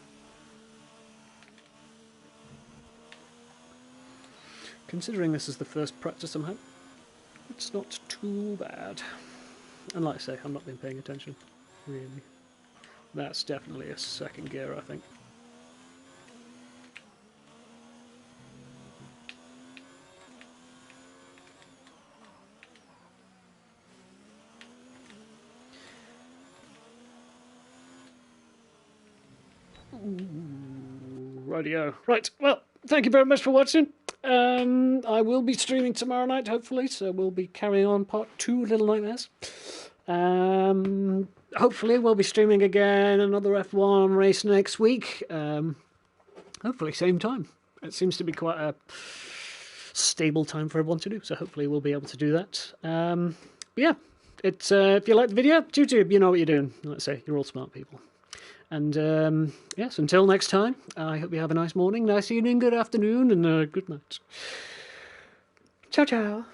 Considering this is the first practice I'm having, it's not too bad. And like I say, I'm not been paying attention, really. That's definitely a second gear, I think. Rightio. Right, well, thank you very much for watching. I will be streaming tomorrow night, hopefully, so we'll be carrying on part 2 Little Nightmares. Hopefully we'll be streaming again another F1 race next week. Hopefully same time. It seems to be quite a stable time for everyone to do, so hopefully we'll be able to do that. But yeah, it's if you like the video, YouTube, you know what you're doing. Let's say you're all smart people. And yes, until next time, I hope you have a nice morning, nice evening, good afternoon, and good night. Ciao, ciao.